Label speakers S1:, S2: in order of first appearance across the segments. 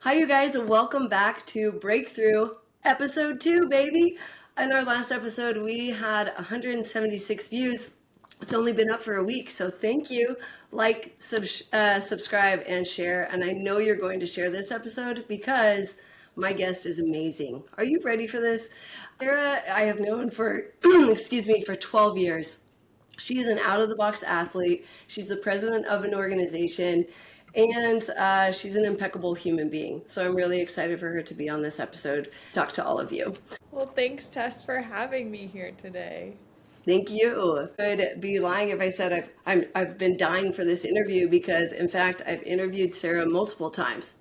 S1: Hi, you guys, and welcome back to Breakthrough Episode 2, baby. In our last episode, we had 176 views. It's only been up for a week, so thank you. Subscribe, and share. And I know you're going to share this episode because my guest is amazing. Are you ready for this? Sarah, I have known for, excuse me, for 12 years. She is an out of the box athlete. She's the president of an organization, and she's an impeccable human being. So I'm really excited for her to be on this episode, talk to all of you.
S2: Well, thanks, Tess, for having me here today.
S1: Thank you. I'd be lying if I said I've been dying for this interview because, in fact, I've interviewed Sarah multiple times.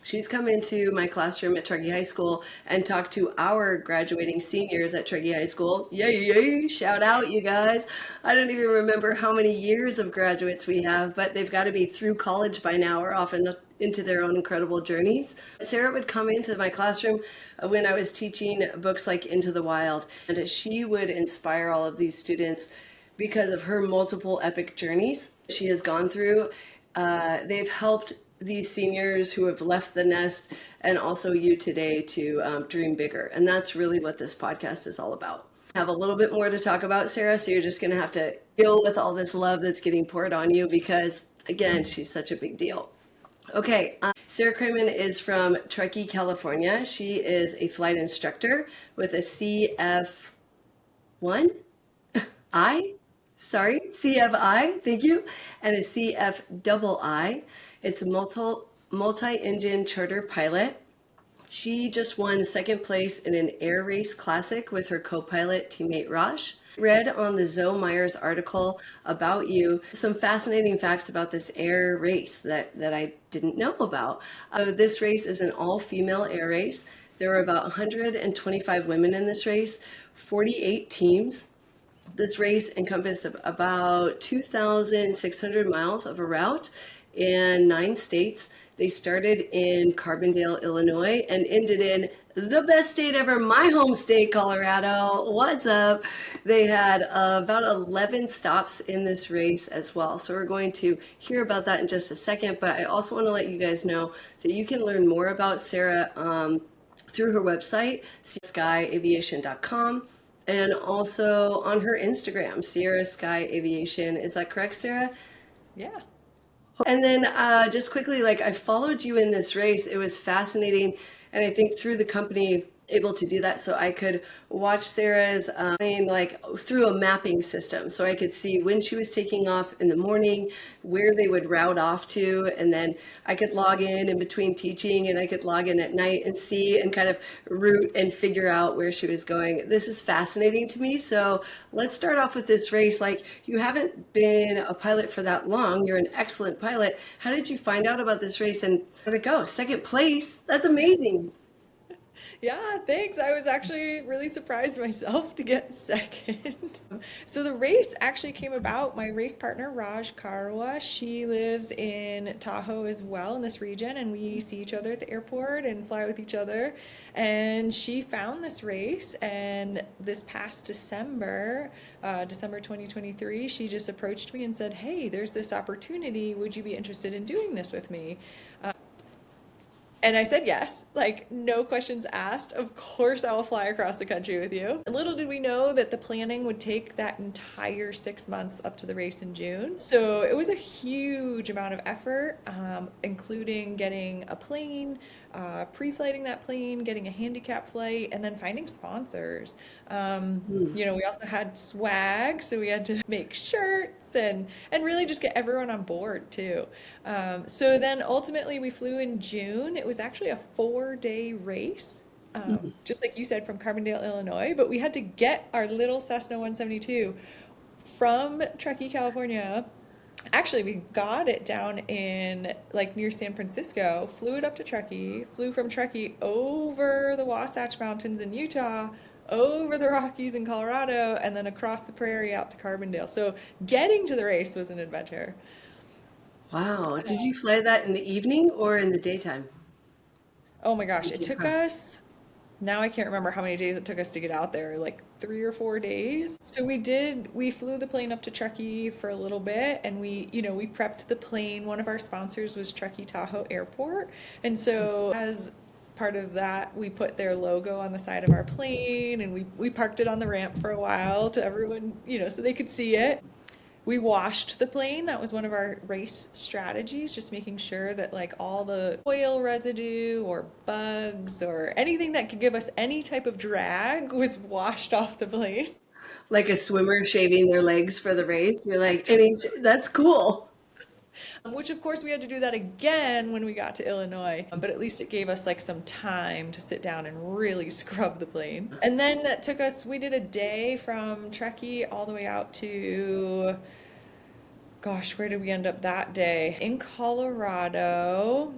S1: She's come into my classroom at Truckee High School and talked to our graduating seniors at Truckee High School. Yay, yay, shout out, you guys. I don't even remember how many years of graduates we have, but they've got to be through college by now or often into their own incredible journeys. Sarah would come into my classroom when I was teaching books like Into the Wild, and she would inspire all of these students because of her multiple epic journeys she has gone through. They've helped these seniors who have left the nest and also you today to dream bigger. And that's really what this podcast is all about. I have a little bit more to talk about, Sarah, so you're just going to have to deal with all this love that's getting poured on you because, again, she's such a big deal. Okay, Sarah Krammen is from Truckee, California. She is a flight instructor with a CF1 CFI, thank you, and a CF It's a multi-engine charter pilot. She just won second place in an air race classic with her co-pilot teammate Raj. Read on the Zoe Myers article about you some fascinating facts about this air race that I didn't know about. This race is an all-female air race. There are about 125 women in this race, 48 teams. This race encompassed about 2,600 miles of a route in 9 states. They started in Carbondale, Illinois, and ended in the best state ever, my home state, Colorado. What's up? They had about 11 stops in this race as well. So we're going to hear about that in just a second, but I also want to let you guys know that you can learn more about Sarah through her website, skyaviation.com. And also on her Instagram, Sierra Sky Aviation. Is that correct, Sarah?
S2: Yeah.
S1: And then just quickly, like I followed you in this race. It was fascinating. And I think through the company, able to do that so I could watch Sarah's plane like through a mapping system. So I could see when she was taking off in the morning, where they would route off to. And then I could log in between teaching and I could log in at night and see and kind of route and figure out where she was going. This is fascinating to me. So let's start off with this race. Like you haven't been a pilot for that long. You're an excellent pilot. How did you find out about this race and how did it go? Second place. That's amazing.
S2: Yeah, thanks. I was actually really surprised myself to get second. So the race actually came about. My race partner, Raj Karwa, she lives in Tahoe as well in this region, and we see each other at the airport and fly with each other. And she found this race, and this past December, December 2023, she just approached me and said, "Hey, there's this opportunity. Would you be interested in doing this with me?" And I said yes, like no questions asked. Of course, I will fly across the country with you. Little did we know that the planning would take that entire 6 months up to the race in June. So it was a huge amount of effort, including getting a plane, pre-flighting that plane, getting a handicap flight, and then finding sponsors. We also had swag, so we had to make shirts and really just get everyone on board too. So then ultimately we flew in June. It was actually a 4-day race, just like you said, from Carbondale, Illinois. But we had to get our little Cessna 172 from Truckee, California. Actually, we got it down in like near San Francisco, flew it up to Truckee, flew from Truckee over the Wasatch Mountains in Utah, over the Rockies in Colorado, and then across the prairie out to Carbondale. So getting to the race was an adventure.
S1: Wow. Did you fly that in the evening or in the daytime?
S2: Oh my gosh,
S1: Did
S2: it
S1: you
S2: took
S1: come?
S2: us now I can't remember how many days it took us to get out there, like 3 or 4 days. So we flew the plane up to Truckee for a little bit and we prepped the plane. One of our sponsors was Truckee Tahoe Airport. And so as part of that, we put their logo on the side of our plane and we parked it on the ramp for a while to everyone, so they could see it. We washed the plane. That was one of our race strategies, just making sure that like all the oil residue or bugs or anything that could give us any type of drag was washed off the plane.
S1: Like a swimmer shaving their legs for the race. You're like, that's cool.
S2: Which of course we had to do that again when we got to Illinois, but at least it gave us like some time to sit down and really scrub the plane. And then it took us, we did a day from Truckee all the way out to, gosh, where did we end up that day? In Colorado.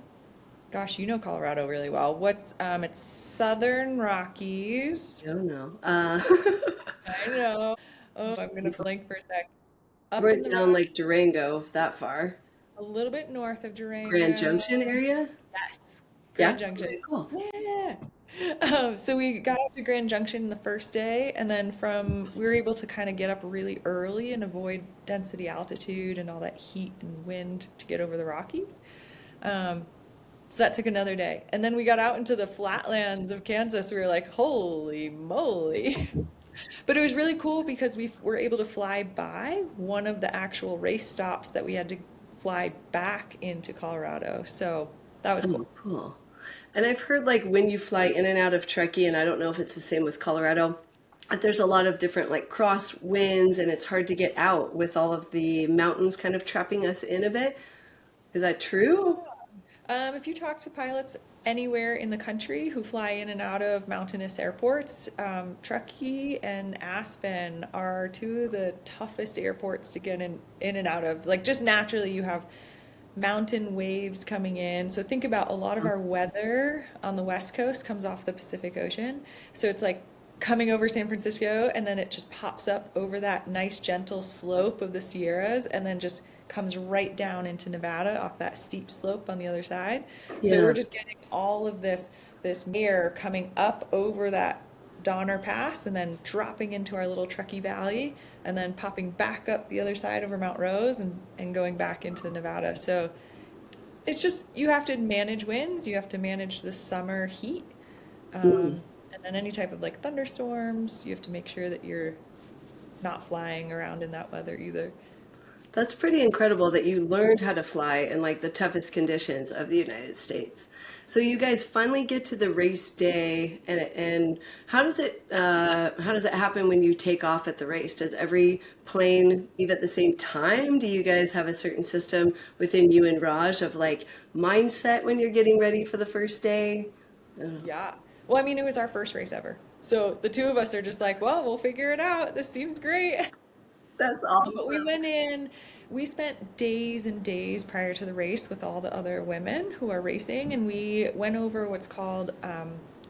S2: Gosh, you know Colorado really well. It's Southern Rockies.
S1: I don't know.
S2: I know. Oh, I'm gonna blank for a sec. Up
S1: We're
S2: in the
S1: down
S2: rock,
S1: like Durango, that far.
S2: a little bit north of
S1: Grand
S2: Durango.
S1: Junction area?
S2: Yes,
S1: Yeah.
S2: Grand Junction.
S1: Okay, cool.
S2: Yeah. So we got out to Grand Junction the first day, and then we were able to kind of get up really early and avoid density altitude and all that heat and wind to get over the Rockies. Um, so that took another day. And then we got out into the flatlands of Kansas. We were like, holy moly. But it was really cool because we were able to fly by one of the actual race stops that we had to fly back into Colorado. So that was cool.
S1: Oh, cool. And I've heard like when you fly in and out of Truckee, and I don't know if it's the same with Colorado, but there's a lot of different like cross winds and it's hard to get out with all of the mountains kind of trapping us in a bit. Is that true?
S2: If you talk to pilots anywhere in the country who fly in and out of mountainous airports, Truckee and Aspen are two of the toughest airports to get in and out of. Like just naturally, you have mountain waves coming in. So think about a lot of our weather on the West Coast comes off the Pacific Ocean. So it's like coming over San Francisco and then it just pops up over that nice gentle slope of the Sierras and then just comes right down into Nevada off that steep slope on the other side. So we're
S1: Yeah.
S2: just getting all of this air coming up over that Donner Pass and then dropping into our little Truckee Valley and then popping back up the other side over Mount Rose and going back into Nevada. So it's just you have to manage winds, you have to manage the summer heat,
S1: Mm.
S2: and then any type of like thunderstorms, you have to make sure that you're not flying around in that weather either.
S1: That's pretty incredible that you learned how to fly in like the toughest conditions of the United States. So you guys finally get to the race day, and how does it happen when you take off at the race? Does every plane leave at the same time? Do you guys have a certain system within you and Raj of like mindset when you're getting ready for the first day?
S2: Yeah. Well, I mean, it was our first race ever. So the two of us are just like, well, we'll figure it out. This seems great.
S1: That's
S2: But we
S1: awesome.
S2: went in, we spent days and days prior to the race with all the other women who are racing, and we went over what's called,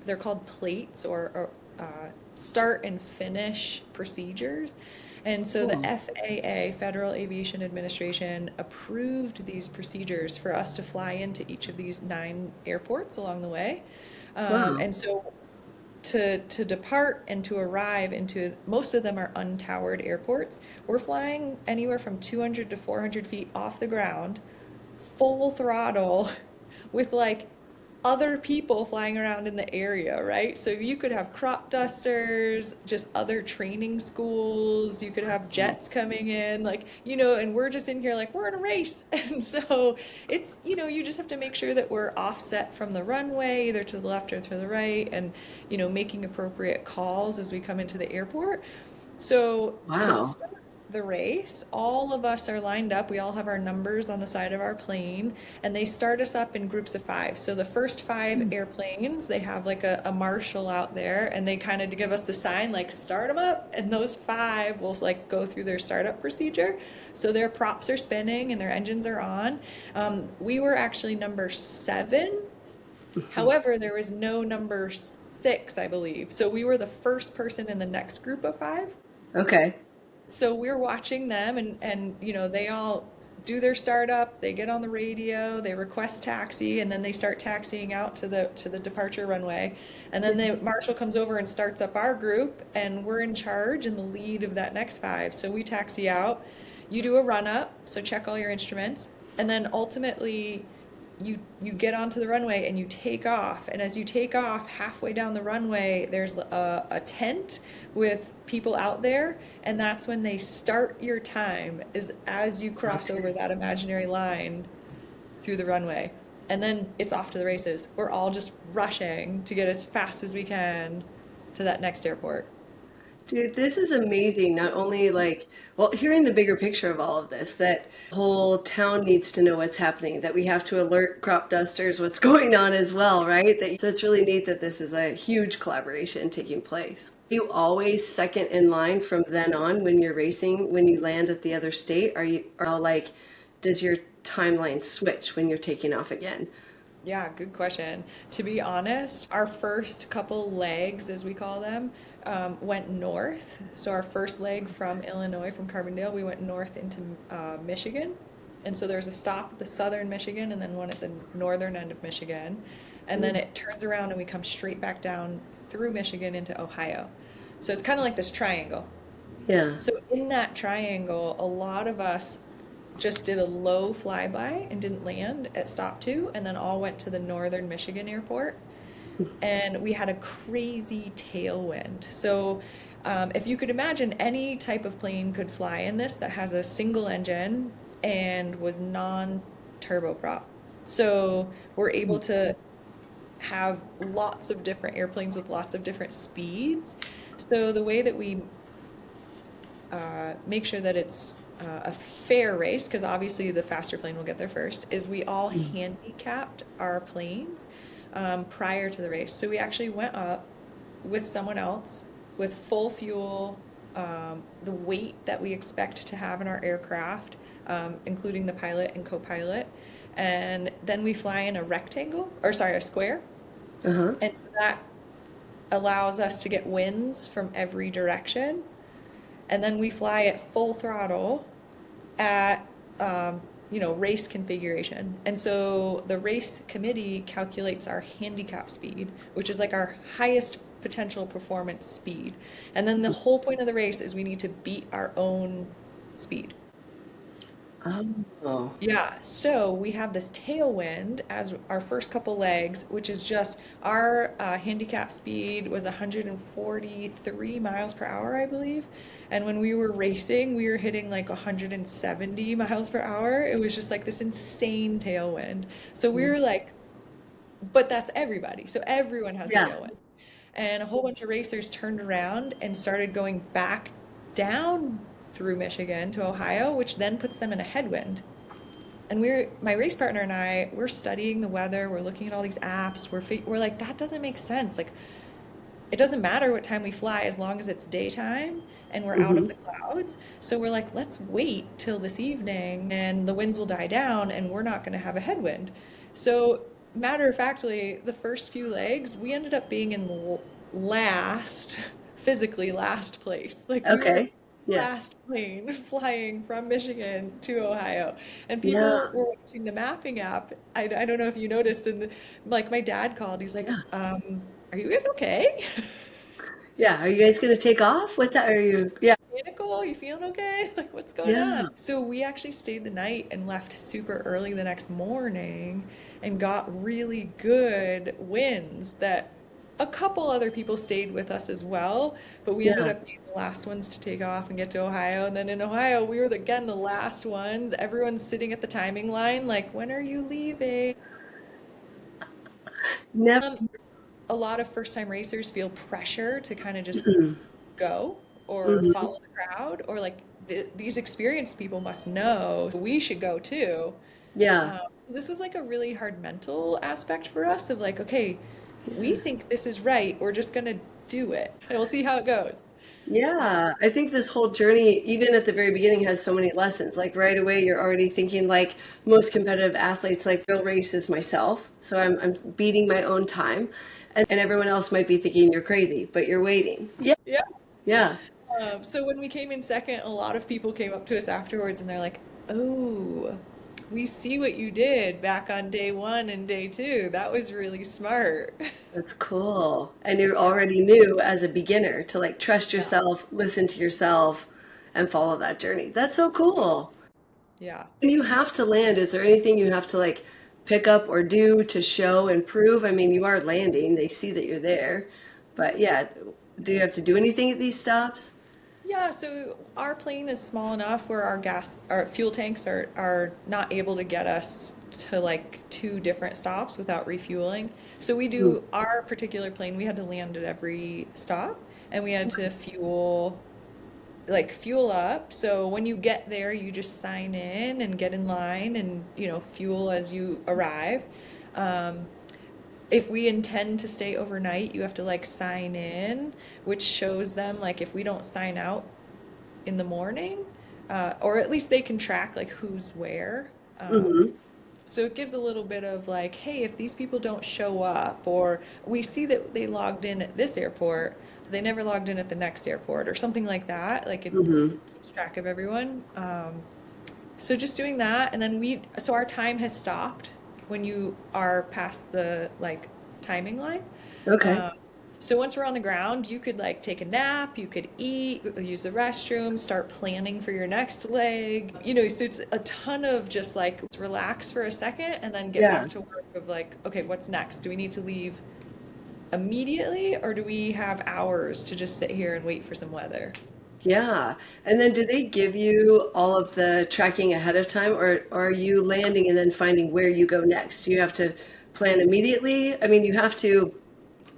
S2: they're called plates or start and finish procedures. And so the
S1: Cool.
S2: FAA, Federal Aviation Administration, approved these procedures for us to fly into each of these 9 airports along the way.
S1: Wow.
S2: And so to depart and to arrive into most of them are untowered airports. We're flying anywhere from 200 to 400 feet off the ground, full throttle, with like other people flying around in the area, right? So you could have crop dusters, just other training schools, you could have jets coming in, like, and we're just in here like we're in a race. And so it's, you just have to make sure that we're offset from the runway, either to the left or to the right, and, making appropriate calls as we come into the airport. So to
S1: Wow.
S2: start the race, all of us are lined up. We all have our numbers on the side of our plane, and they start us up in groups of 5. So the first 5 airplanes, they have like a marshal out there, and they kind of give us the sign like start them up, and those 5 will like go through their startup procedure. So their props are spinning and their engines are on. We were actually number 7. However, there was no number 6, I believe. So we were the first person in the next group of 5.
S1: Okay.
S2: So we're watching them, and they all do their startup, they get on the radio, they request taxi, and then they start taxiing out to the departure runway. And then the marshal comes over and starts up our group, and we're in charge in the lead of that next five. So we taxi out, you do a run up, so check all your instruments, and then ultimately you get onto the runway and you take off. And as you take off, halfway down the runway, there's a tent with people out there, and that's when they start your time, is as you cross over that imaginary line through the runway. And then it's off to the races. We're all just rushing to get as fast as we can to that next airport.
S1: Dude, this is amazing. Not only like, well, hearing the bigger picture of all of this, that the whole town needs to know what's happening, that we have to alert crop dusters what's going on as well, right? So it's really neat that this is a huge collaboration taking place. You always second in line from then on when you're racing, when you land at the other state? Are like, does your timeline switch when you're taking off again?
S2: Yeah, good question. To be honest, our first couple legs, as we call them, went north. So our first leg from Illinois, from Carbondale, we went north into Michigan. And so there's a stop at the southern Michigan and then one at the northern end of Michigan. And then it turns around and we come straight back down through Michigan into Ohio. So it's kind of like this triangle.
S1: Yeah.
S2: So in that triangle, a lot of us just did a low flyby and didn't land at stop two, and then all went to the northern Michigan airport. And we had a crazy tailwind. So if you could imagine, any type of plane could fly in this that has a single engine and was non-turboprop. So we're able to have lots of different airplanes with lots of different speeds. So the way that we make sure that it's a fair race, because obviously the faster plane will get there first, is we all handicapped our planes prior to the race. So we actually went up with someone else with full fuel, the weight that we expect to have in our aircraft, including the pilot and co-pilot. And then we fly in a rectangle, or sorry, a square.
S1: Uh-huh.
S2: And so that allows us to get winds from every direction. And then we fly at full throttle at race configuration. And so the race committee calculates our handicap speed, which is like our highest potential performance speed. And then the whole point of the race is we need to beat our own speed.
S1: Oh.
S2: Yeah, so we have this tailwind as our first couple legs, which is just our handicap speed was 143 miles per hour, I believe. And when we were racing, we were hitting like 170 miles per hour. It was just like this insane tailwind. So we were like, but that's everybody. So everyone has a
S1: Yeah.
S2: tailwind. And a whole bunch of racers turned around and started going back down through Michigan to Ohio, which then puts them in a headwind. And my race partner and I, we're studying the weather, we're looking at all these apps, we're like, that doesn't make sense. Like, it doesn't matter what time we fly as long as it's daytime and we're out of the clouds. So we're like, let's wait till this evening and the winds will die down and we're not going to have a headwind. So matter of factly, the first few legs, we ended up being in physically last place. Like we were
S1: Okay. Yeah.
S2: last plane flying from Michigan to Ohio. And
S1: Yeah.
S2: people were watching the mapping app. I don't know if you noticed, and like my dad called, he's like,
S1: Yeah.
S2: are you guys okay?
S1: Yeah. Are you guys gonna take off? What's that? Are you? Yeah.
S2: Mechanical, you feeling okay? Like, what's going
S1: Yeah.
S2: on? So we actually stayed the night and left super early the next morning and got really good winds that a couple other people stayed with us as well, but we ended
S1: Yeah.
S2: up being the last ones to take off and get to Ohio. And then in Ohio, we were again the last ones. Everyone's sitting at the timing line, like, when are you leaving?
S1: Never.
S2: A lot of first-time racers feel pressure to kind of just
S1: Mm-mm.
S2: go or
S1: Mhm.
S2: follow the crowd, or like these experienced people must know we should go too.
S1: Yeah.
S2: So this was like a really hard mental aspect for us of like, okay, we think this is right. We're just gonna do it and we'll see how it goes.
S1: Yeah, I think this whole journey, even at the very beginning, has so many lessons. Like right away, you're already thinking like most competitive athletes, like real race is myself. So I'm beating my own time. And everyone else might be thinking you're crazy, but you're waiting. Yeah.
S2: Yeah.
S1: Yeah.
S2: So when we came in second, a lot of people came up to us afterwards and they're like, "Oh, we see what you did back on day one and day two. That was really smart."
S1: That's cool. And you
S2: Yeah.
S1: already knew as a beginner to like trust
S2: Yeah.
S1: yourself, listen to yourself, and follow that journey. That's so cool.
S2: Yeah.
S1: When you have to land, is there anything you have to like pick up or do to show and prove? I mean, you are landing, they see that you're there. But yeah, do you have to do anything at these stops?
S2: Yeah, so our plane is small enough where our fuel tanks are not able to get us to like two different stops without refueling. So we
S1: Mm,
S2: do our particular plane, we had to land at every stop and we had to fuel up. So when you get there, you just sign in and get in line and, fuel as you arrive. Um, if we intend to stay overnight, you have to like sign in, which shows them like if we don't sign out in the morning, or at least they can track like who's where.
S1: mhm.
S2: So it gives a little bit of like, hey, if these people don't show up, or we see that they logged in at this airport, but they never logged in at the next airport, or something like that. Like it
S1: Mhm.
S2: keeps track of everyone. So just doing that, and then so our time has stopped when you are past the like timing line.
S1: Okay.
S2: Um, so once we're on the ground, you could like take a nap, you could eat, use the restroom, start planning for your next leg. So it's a ton of just like relax for a second and then get
S1: Yeah.
S2: back to work of like, okay, what's next? Do we need to leave immediately or do we have hours to just sit here and wait for some weather?
S1: Yeah. And then do they give you all of the tracking ahead of time, or are you landing and then finding where you go next? Do you have to plan immediately? I mean, you have to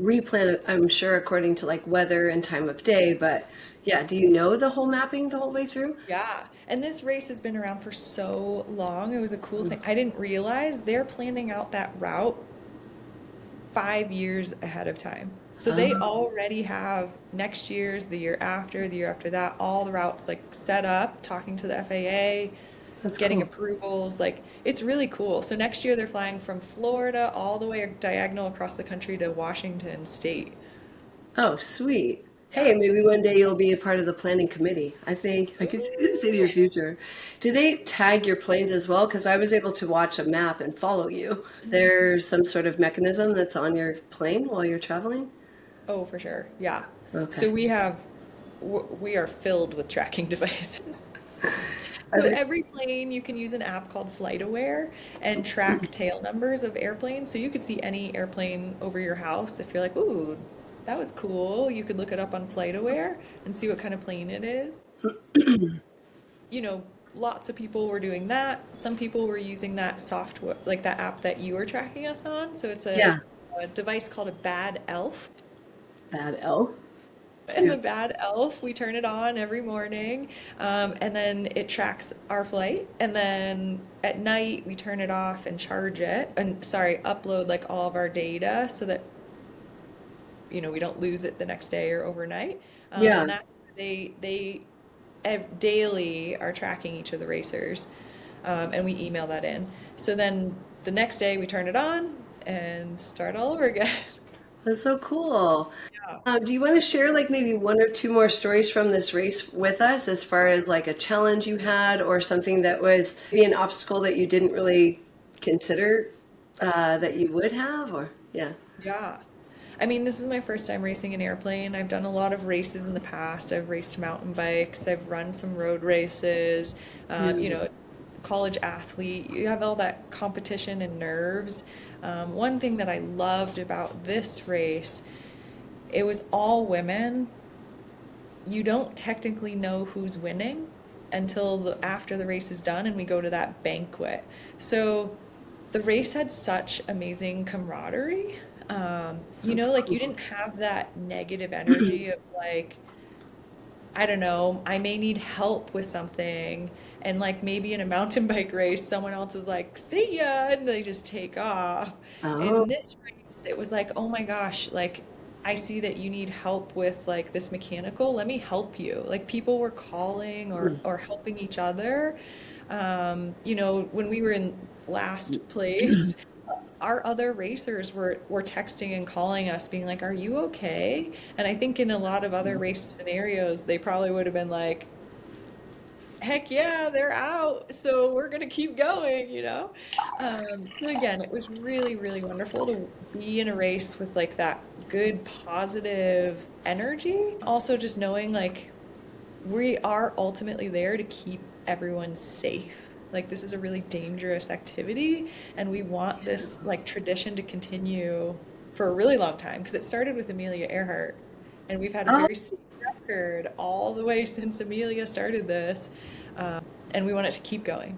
S1: replan it, I'm sure, according to like weather and time of day, but yeah, do you know the whole mapping the whole way through?
S2: Yeah. And this race has been around for so long. It was a cool thing. I didn't realize they're planning out that route 5 years ahead of time. So they
S1: Oh,
S2: already have next year's, the year after that, all the routes like set up, talking to the FAA,
S1: that's
S2: getting
S1: cool.
S2: approvals. Like it's really cool. So next year they're flying from Florida all the way diagonal across the country to Washington State.
S1: Oh, sweet. Hey,
S2: Yeah, so
S1: maybe one day you'll be a part of the planning committee. I think I could see this in
S2: ooh.
S1: your future. Do they tag your planes as well? Because I was able to watch a map and follow you. Is there some sort of mechanism that's on your plane while you're traveling?
S2: Oh, for sure. Yeah. So
S1: Okay.
S2: we are filled with tracking devices.
S1: Are
S2: So
S1: there?
S2: every plane, you can use an app called FlightAware and track tail numbers of airplanes. So you could see any airplane over your house. If you're like, ooh, that was cool, you could look it up on FlightAware and see what kind of plane it is. You know, Lots of people were doing that. Some people were using that software, like that app that you were tracking us on. So it's
S1: Yeah.
S2: a device called a Bad Elf.
S1: Bad elf.
S2: And the
S1: Cute.
S2: Bad Elf, we turn it on every morning, and then it tracks our flight. And then at night, we turn it off and charge it, and sorry, upload like all of our data so that we don't lose it the next day or overnight. And
S1: Yeah.
S2: that's daily are tracking each of the racers, and we email that in. So then the next day, we turn it on and start all over again.
S1: That's so cool.
S2: Yeah.
S1: Do you want to share like maybe one or two more stories from this race with us as far as like a challenge you had or something that was maybe an obstacle that you didn't really consider that you would have or yeah.
S2: Yeah. I mean, this is my first time racing an airplane. I've done a lot of races in the past. I've raced mountain bikes. I've run some road races.
S1: Mm.
S2: College athlete. You have all that competition and nerves. One thing that I loved about this race, it was all women. You don't technically know who's winning until after the race is done and we go to that banquet. So the race had such amazing camaraderie.
S1: That's
S2: Like you
S1: cool.
S2: didn't have that negative energy of like, I don't know, I may need help with something. And like maybe in a mountain bike race, someone else is like, see ya, and they just take off.
S1: Oh,
S2: In this race, it was like, oh my gosh, like I see that you need help with like this mechanical, let me help you. Like people were calling or helping each other. When we were in last place, our other racers were texting and calling us being like, "Are you okay?" And I think in a lot of other race scenarios, they probably would have been like, heck yeah, they're out, so we're gonna keep going, you know? So again, it was really, really wonderful to be in a race with like that good, positive energy. Also, just knowing like we are ultimately there to keep everyone safe. Like this is a really dangerous activity, and we want this like tradition to continue for a really long time because it started with Amelia Earhart, and we've had a
S1: Oh,
S2: very safe record all the way since Amelia started this, and we want it to keep going.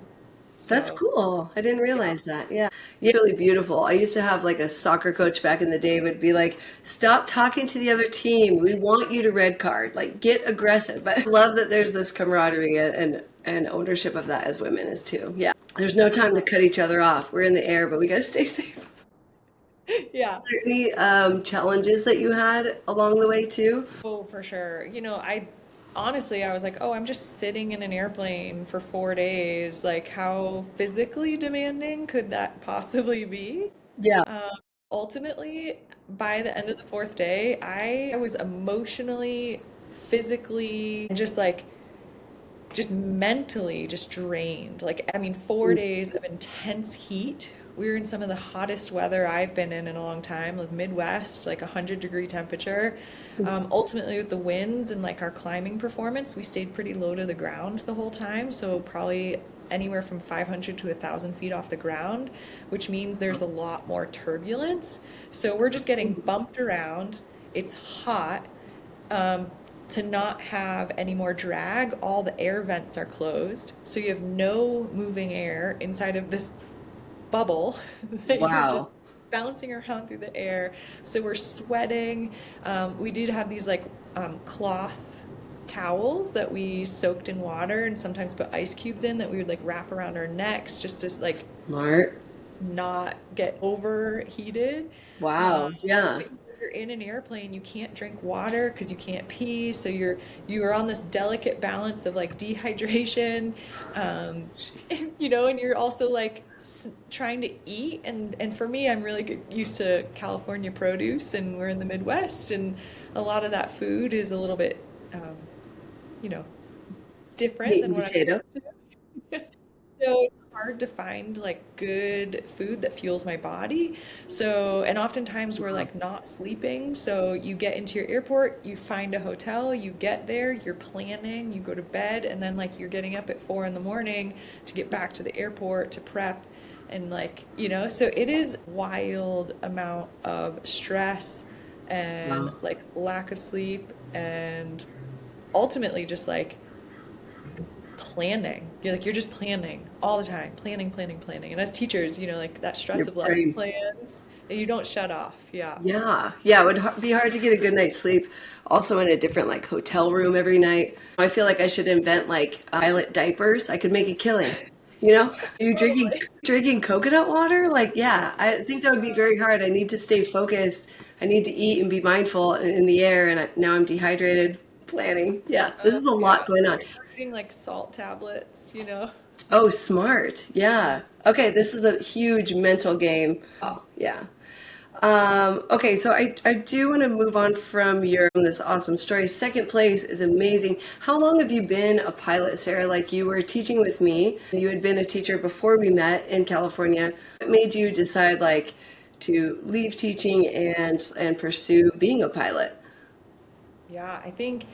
S1: that's
S2: So,
S1: cool. I didn't
S2: yeah.
S1: realize that. Yeah. Yeah, it's really beautiful. I used to have like a soccer coach back in the day would be like, "Stop talking to the other team. We want you to red card. Like get aggressive." But I love that there's this camaraderie and ownership of that as women is too. Yeah. There's no time to cut each other off. We're in the air, but we got to stay safe.
S2: Yeah.
S1: Are there any challenges that you had along the way too?
S2: Oh, for sure. I honestly, I was like, oh, I'm just sitting in an airplane for 4 days. Like, how physically demanding could that possibly be?
S1: Yeah.
S2: Um, Ultimately, by the end of the fourth day, I was emotionally, physically, and just mentally just drained. Like, I mean, 4 days of intense heat. We were in some of the hottest weather I've been in a long time, like Midwest, like 100-degree temperature. Ultimately, with the winds and like our climbing performance, we stayed pretty low to the ground the whole time. So probably anywhere from 500 to 1,000 feet off the ground, which means there's a lot more turbulence. So we're just getting bumped around. It's hot. Um, to not have any more drag, all the air vents are closed. So you have no moving air inside of this bubble that you're just
S1: Wow.
S2: bouncing around through the air. So we're sweating. We did have these like cloth towels that we soaked in water and sometimes put ice cubes in that we would like wrap around our necks just to like
S1: Smart.
S2: not get overheated.
S1: Wow. Yeah.
S2: But you're in an airplane, you can't drink water because you can't pee, so you're on this delicate balance of like dehydration, um, and you're also like trying to eat. And for me, I'm really used to California produce, and we're in the Midwest, and a lot of that food is a little bit, um, you know, different
S1: Meat
S2: than
S1: and
S2: what I'm
S1: potato.
S2: used to. So it's hard to find like good food that fuels my body. So, and oftentimes we're
S1: Wow.
S2: like not sleeping. So you get into your airport, you find a hotel, you get there, you're planning, you go to bed, and then like you're getting up at 4 in the morning to get back to the airport to prep. And so it is wild amount of stress and
S1: Wow.
S2: like lack of sleep and ultimately just like planning. You're just planning all the time, planning, planning, planning. And as teachers, like that stress
S1: Your
S2: of lesson
S1: brain.
S2: plans, and you don't shut off. Yeah.
S1: Yeah. Yeah. It would be hard to get a good night's sleep. Also in a different like hotel room every night. I feel like I should invent like pilot diapers. I could make a killing. You know, are you
S2: Totally.
S1: drinking coconut water? Like, yeah, I think that would be very hard. I need to stay focused. I need to eat and be mindful in the air. And now I'm dehydrated. Planning. Yeah, this
S2: Oh
S1: is a lot
S2: yeah.
S1: going on.
S2: We're eating like salt tablets.
S1: Oh, smart. Yeah. Okay, this is a huge mental game. Oh, yeah. Okay, so I do want to move on from this awesome story. Second place is amazing. How long have you been a pilot, Sarah? Like you were teaching with me. You had been a teacher before we met in California. What made you decide like to leave teaching and pursue being a pilot?
S2: Yeah, I think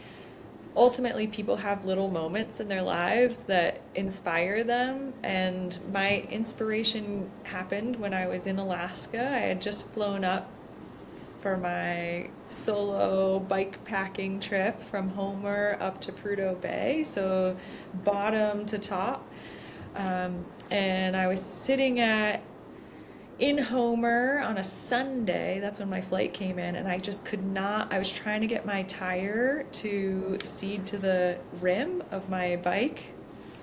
S2: ultimately people have little moments in their lives that inspire them. And my inspiration happened when I was in Alaska. I had just flown up for my solo bike packing trip from Homer up to Prudhoe Bay, so bottom to top. And I was sitting in Homer on a Sunday. That's when my flight came in, and I just could not. I was trying to get my tire to seat to the rim of my bike,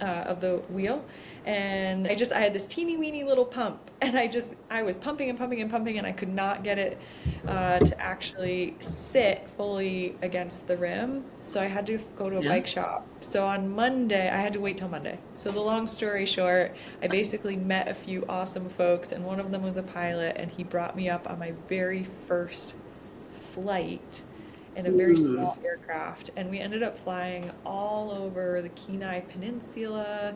S2: of the wheel, and I had this teeny weeny little pump, and I was pumping and pumping and pumping, and I could not get it to actually sit fully against the rim. So I had to go to a
S1: Yeah.
S2: bike shop. So on Monday, I had to wait till Monday. So the long story short, I basically met a few awesome folks, and one of them was a pilot, and he brought me up on my very first flight in a very
S1: Mm.
S2: small aircraft, and we ended up flying all over the Kenai Peninsula.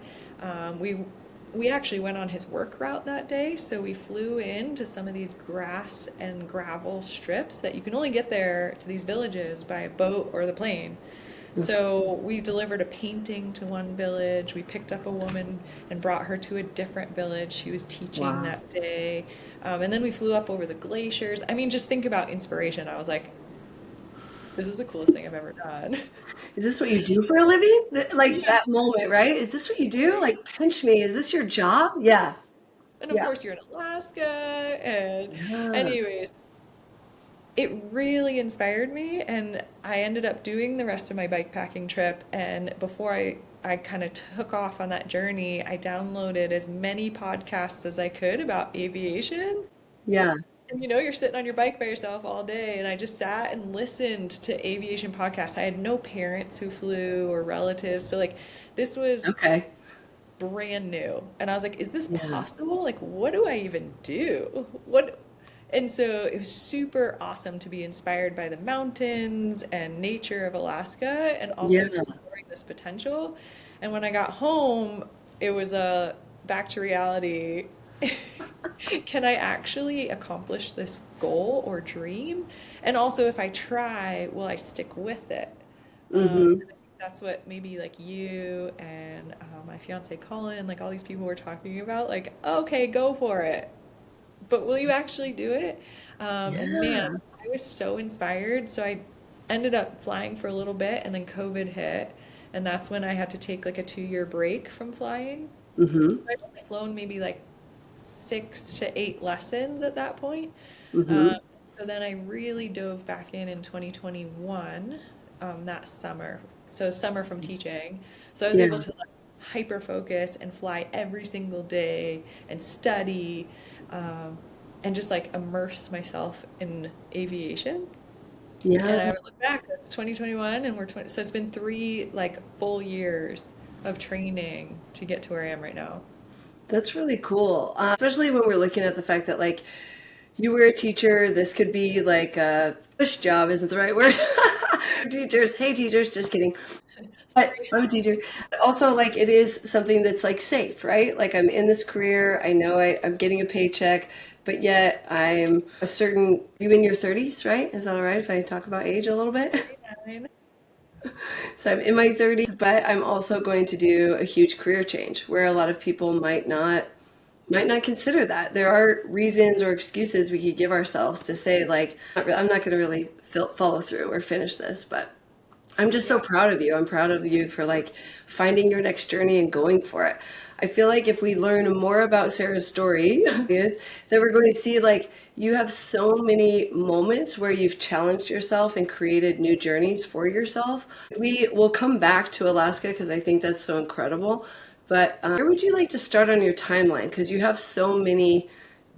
S2: We actually went on his work route that day, so we flew into some of these grass and gravel strips that you can only get there to these villages by a boat or the plane.
S1: That's
S2: So we delivered a painting to one village. We picked up a woman and brought her to a different village. She was teaching
S1: wow.
S2: that day. And then we flew up over the glaciers. I mean, just think about inspiration. I was like, this is the coolest thing I've ever done.
S1: Is this what you do for a living? Like
S2: Yeah,
S1: that moment, right? Is this what you do?
S2: right.
S1: Like, pinch me. Is this your job? Yeah.
S2: And of
S1: Yeah.
S2: course, you're in Alaska. And,
S1: Yeah.
S2: anyways, it really inspired me. And I ended up doing the rest of my bike packing trip. And before I kind of took off on that journey, I downloaded as many podcasts as I could about aviation.
S1: Yeah.
S2: And you're sitting on your bike by yourself all day, and I just sat and listened to aviation podcasts. I had no parents who flew or relatives, so like this was
S1: Okay.
S2: brand new. And I was like, is this
S1: Yeah.
S2: possible? Like, what do I even do? What? And so it was super awesome to be inspired by the mountains and nature of Alaska and also
S1: Yeah.
S2: exploring this potential. And when I got home, it was a back to reality. Can I actually accomplish this goal or dream? And also, if I try, will I stick with it?
S1: Mm-hmm.
S2: And I think that's what maybe like you and my fiance Colin, like all these people were talking about. Like, okay, go for it, but will you actually do it? And man,
S1: Yeah.
S2: I was so inspired. So I ended up flying for a little bit, and then COVID hit, and that's when I had to take like a 2-year break from flying.
S1: Mm-hmm.
S2: I'd only flown maybe like 6 to 8 lessons at that point. Um,
S1: Mm-hmm.
S2: so then I really dove back in 2021, that summer. So summer from teaching. So I was able
S1: Yeah.
S2: to like hyper focus and fly every single day and study, um, and just like immerse myself in aviation. And I
S1: Yeah.
S2: haven't looked back. That's 2021, and we're 20. So it's been 3 like full years of training to get to where I am right now.
S1: That's really cool. Especially when we're looking at the fact that like you were a teacher, this could be like a push job isn't the right word. Teachers, hey teachers, just kidding. But
S2: Sorry.
S1: I'm a teacher. Also, like it is something that's like safe, right? Like I'm in this career. I know I'm getting a paycheck, but yet I'm a certain. You in your 30s, right? Is that all right if I talk about age a little bit?
S2: 39.
S1: So I'm in my 30s, but I'm also going to do a huge career change where a lot of people might not consider that. There are reasons or excuses we could give ourselves to say like I'm not going to really follow through or finish this, but I'm just so
S2: Yeah.
S1: proud of you. I'm proud of you for like finding your next journey and going for it. I feel like if we learn more about Sarah's story, is that we're going to see like you have so many moments where you've challenged yourself and created new journeys for yourself. We will come back to Alaska because I think that's so incredible. But where would you like to start on your timeline? Because you have so many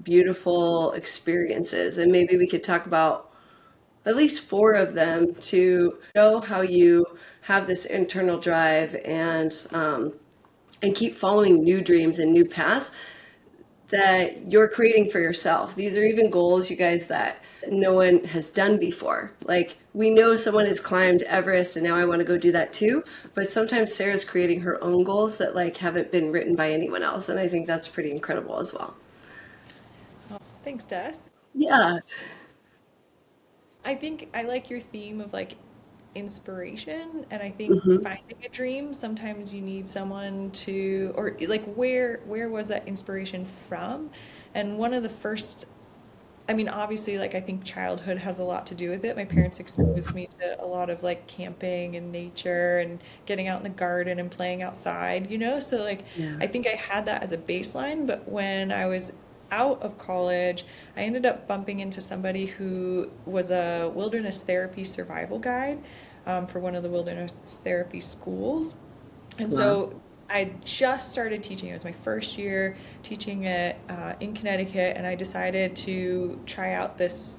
S1: beautiful experiences, and maybe we could talk about at least four of them to show how you have this internal drive and keep following new dreams and new paths that you're creating for yourself. These are even goals, you guys, that no one has done before. Like we know someone has climbed Everest and now I want to go do that too. But sometimes Sarah's creating her own goals that like haven't been written by anyone else. And I think that's pretty incredible as well.
S2: Oh, thanks, Tess.
S1: Yeah.
S2: I think I like your theme of like inspiration, and I think
S1: Hmm.
S2: finding a dream, sometimes you need someone to, or like where was that inspiration from? And one of the first, I mean, obviously, like I think childhood has a lot to do with it. My parents exposed me to a lot of like camping and nature and getting out in the garden and playing outside. So like
S1: Yeah.
S2: I think I had that as a baseline, but when I was out of college, I ended up bumping into somebody who was a wilderness therapy survival guide, for one of the wilderness therapy schools. And
S1: Wow.
S2: so I just started teaching. It was my first year teaching it in Connecticut, and I decided to try out this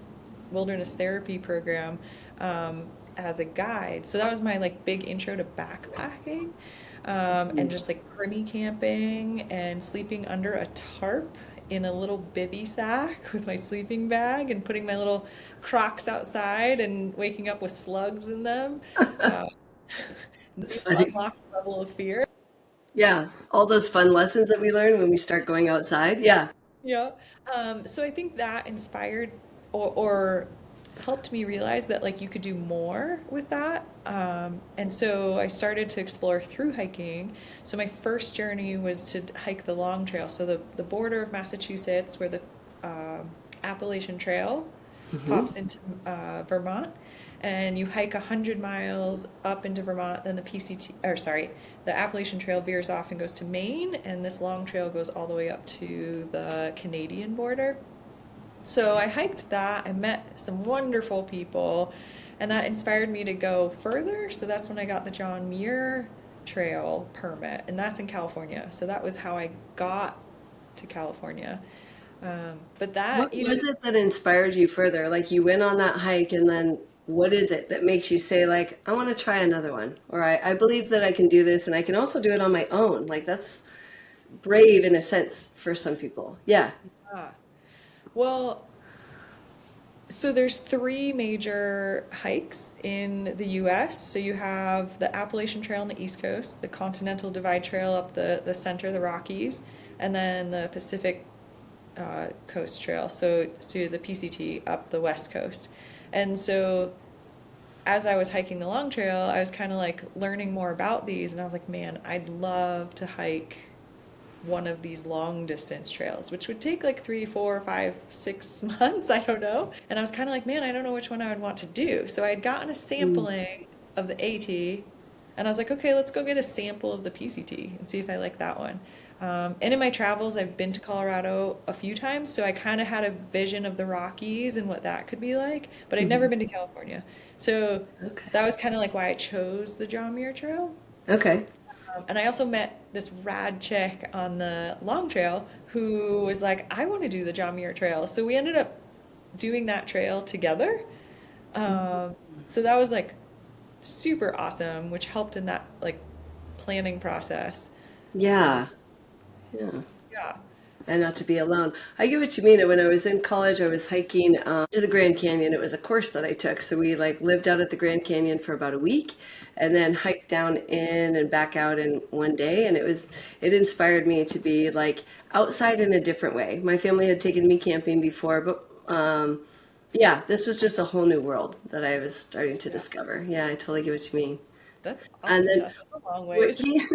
S2: wilderness therapy program as a guide. So that was my like big intro to backpacking, and just like permy camping and sleeping under a tarp in a little bivy sack with my sleeping bag and putting my little Crocs outside and waking up with slugs in them. Uh,
S1: That's
S2: New
S1: funny.
S2: unlocked level of fear.
S1: Yeah, all those fun lessons that we learn when we start going outside. Yeah.
S2: Yeah. So I think that inspired or helped me realize that like you could do more with that. And so I started to explore through hiking. So my first journey was to hike the Long Trail. So the border of Massachusetts where the Appalachian Trail
S1: Hmm.
S2: pops into Vermont, and you hike 100 miles up into Vermont. Then the Appalachian Trail veers off and goes to Maine, and this long trail goes all the way up to the Canadian border. So I hiked that. I met some wonderful people, and that inspired me to go further. So that's when I got the John Muir Trail permit, and that's in California. So that was how I got to California. But
S1: What
S2: that,
S1: was it that inspired you further? Like you went on that hike and then what is it that makes you say like, I want to try another one? Or I believe that I can do this and I can also do it on my own. Like that's brave in a sense for some people. Yeah.
S2: ah, well, so there's three major hikes in the US. So you have the Appalachian Trail on the East Coast, the Continental Divide Trail up the center, the Rockies, and then the Pacific Coast Trail, so the PCT up the West Coast. And so as I was hiking the Long Trail, I was kind of like learning more about these, and I was like, man, I'd love to hike one of these long distance trails, which would take like 3, 4, 5, 6 months. I don't know. And I was kind of like, man, I don't know which one I would want to do. So I had gotten a
S1: Mm.
S2: sampling of the AT, and I was like, okay, let's go get a sample of the PCT and see if I like that one. And in my travels, I've been to Colorado a few times, so I kind of had a vision of the Rockies and what that could be like, but I'd never
S1: Mhm.
S2: been to California. So that
S1: Okay.
S2: was kind of like why I chose the John Muir Trail.
S1: Okay.
S2: And I also met this rad chick on the Long Trail who was like, I want to do the John Muir Trail. So we ended up doing that trail together. Um, so that was like super awesome, which helped in that like planning process.
S1: Yeah. Yeah.
S2: Yeah.
S1: And not to be alone. I get what you mean. When I was in college, I was hiking to the Grand Canyon. It was a course that I took. So we like lived out at the Grand Canyon for about a week and then hiked down in and back out in one day. And it inspired me to be like outside in a different way. My family had taken me camping before, but yeah, this was just a whole new world that I was starting to
S2: Yeah.
S1: discover. Yeah, I totally get what you mean.
S2: That's
S1: And
S2: awesome,
S1: then
S2: Tess. That's a long
S1: what
S2: ways.
S1: came,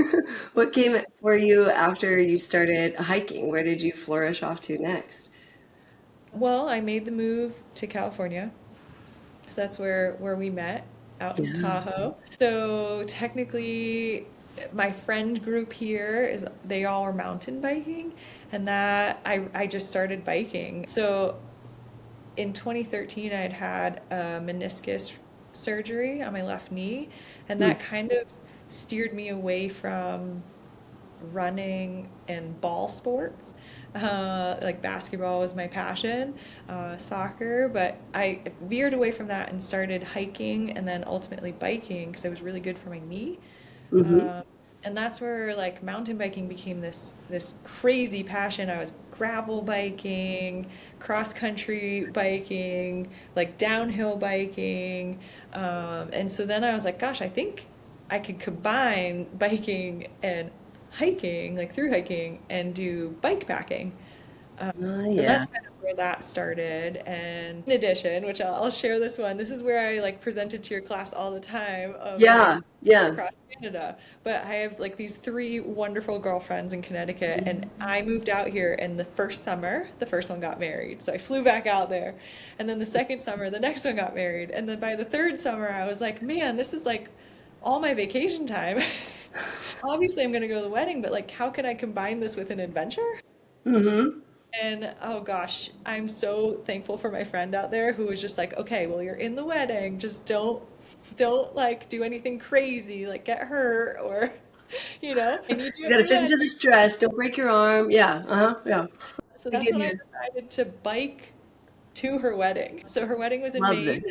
S1: what came for you after you started hiking? Where did you flourish off to next?
S2: Well, I made the move to California. So that's where we met out in
S1: Yeah.
S2: Tahoe. So technically, my friend group here is they all are mountain biking, and that I just started biking. So in 2013, I'd had a meniscus surgery on my left knee, and
S1: Hmm.
S2: that kind of steered me away from running and ball sports. Like basketball was my passion, soccer, but I veered away from that and started hiking and then ultimately biking because it was really good for my knee.
S1: Hmm.
S2: Um, and that's where like mountain biking became this crazy passion. I was gravel biking, cross country biking, like downhill biking. And so then I was like, gosh, I think I could combine biking and hiking, like through hiking, and do bike packing. And
S1: Yeah.
S2: that's kind of where that started. And in addition, which I'll share this one, this is where I like presented to your class all the time of
S1: Yeah.
S2: my
S1: Yeah.
S2: across Canada. But I have like these three wonderful girlfriends in Connecticut, and I moved out here. And the first summer, the first one got married, so I flew back out there. And then the second summer, the next one got married. And then by the third summer, I was like, man, this is like all my vacation time. Obviously, I'm going to go to the wedding, but like, how can I combine this with an adventure?
S1: Hmm.
S2: And oh gosh, I'm so thankful for my friend out there who was just like, okay, well, you're in the wedding, just don't like do anything crazy, like get hurt or. I need you
S1: You
S2: at
S1: got to
S2: the
S1: fit
S2: end.
S1: into this dress. Don't break your arm. Yeah. Uh-huh. Yeah.
S2: So
S1: I
S2: that's
S1: get
S2: when I
S1: you.
S2: decided to bike to her wedding. So her wedding was in
S1: Love
S2: Maine.
S1: this.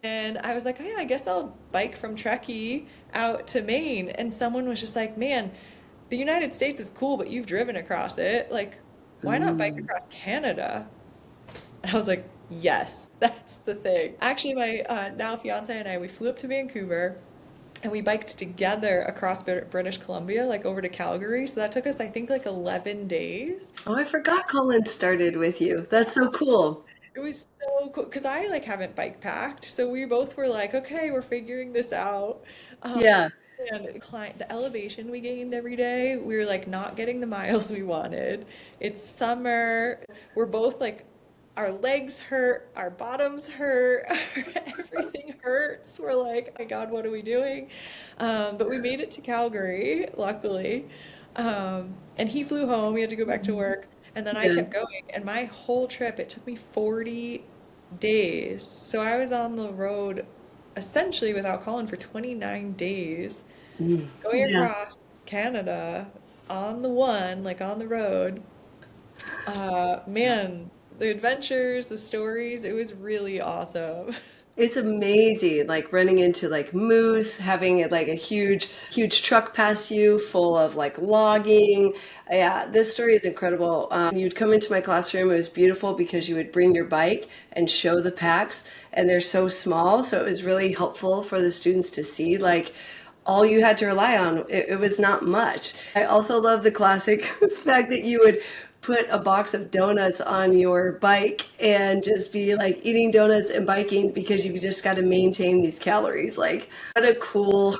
S2: And I was like, oh yeah, I guess I'll bike from Truckee out to Maine. And someone was just like, man, the United States is cool, but you've driven across it. Like, why not bike
S1: Mm.
S2: across Canada? And I was like, yes, that's the thing. Actually, my now fiance and I, we flew up to Vancouver and we biked together across British Columbia, like over to Calgary. So that took us, I think, like 11 days.
S1: Oh, I forgot Colin started with you. That's so cool.
S2: It was so cool because I like haven't bike packed, so we both were like, okay, we're figuring this out. Um,
S1: Yeah.
S2: and the elevation we gained every day, we were like not getting the miles we wanted. It's summer. We're both like, our legs hurt, our bottoms hurt, everything hurts. We're like, oh my God, what are we doing? But we made it to Calgary, luckily. And he flew home. We had to go back to work. And then I
S1: Yeah.
S2: kept going. And my whole trip, it took me 40 days. So I was on the road essentially without Colin for 29 days,
S1: Mm.
S2: going
S1: Yeah.
S2: across Canada on the one, like on the road. Man, the adventures, the stories, it was really awesome.
S1: It's amazing, like running into like moose, having like a huge truck pass you full of like logging. Yeah, this story is incredible. You'd come into my classroom. It was beautiful because you would bring your bike and show the packs, and they're so small. So it was really helpful for the students to see like all you had to rely on. It was not much. I also love the classic fact that you would put a box of donuts on your bike and just be like eating donuts and biking because you just got to maintain these calories. Like, what a cool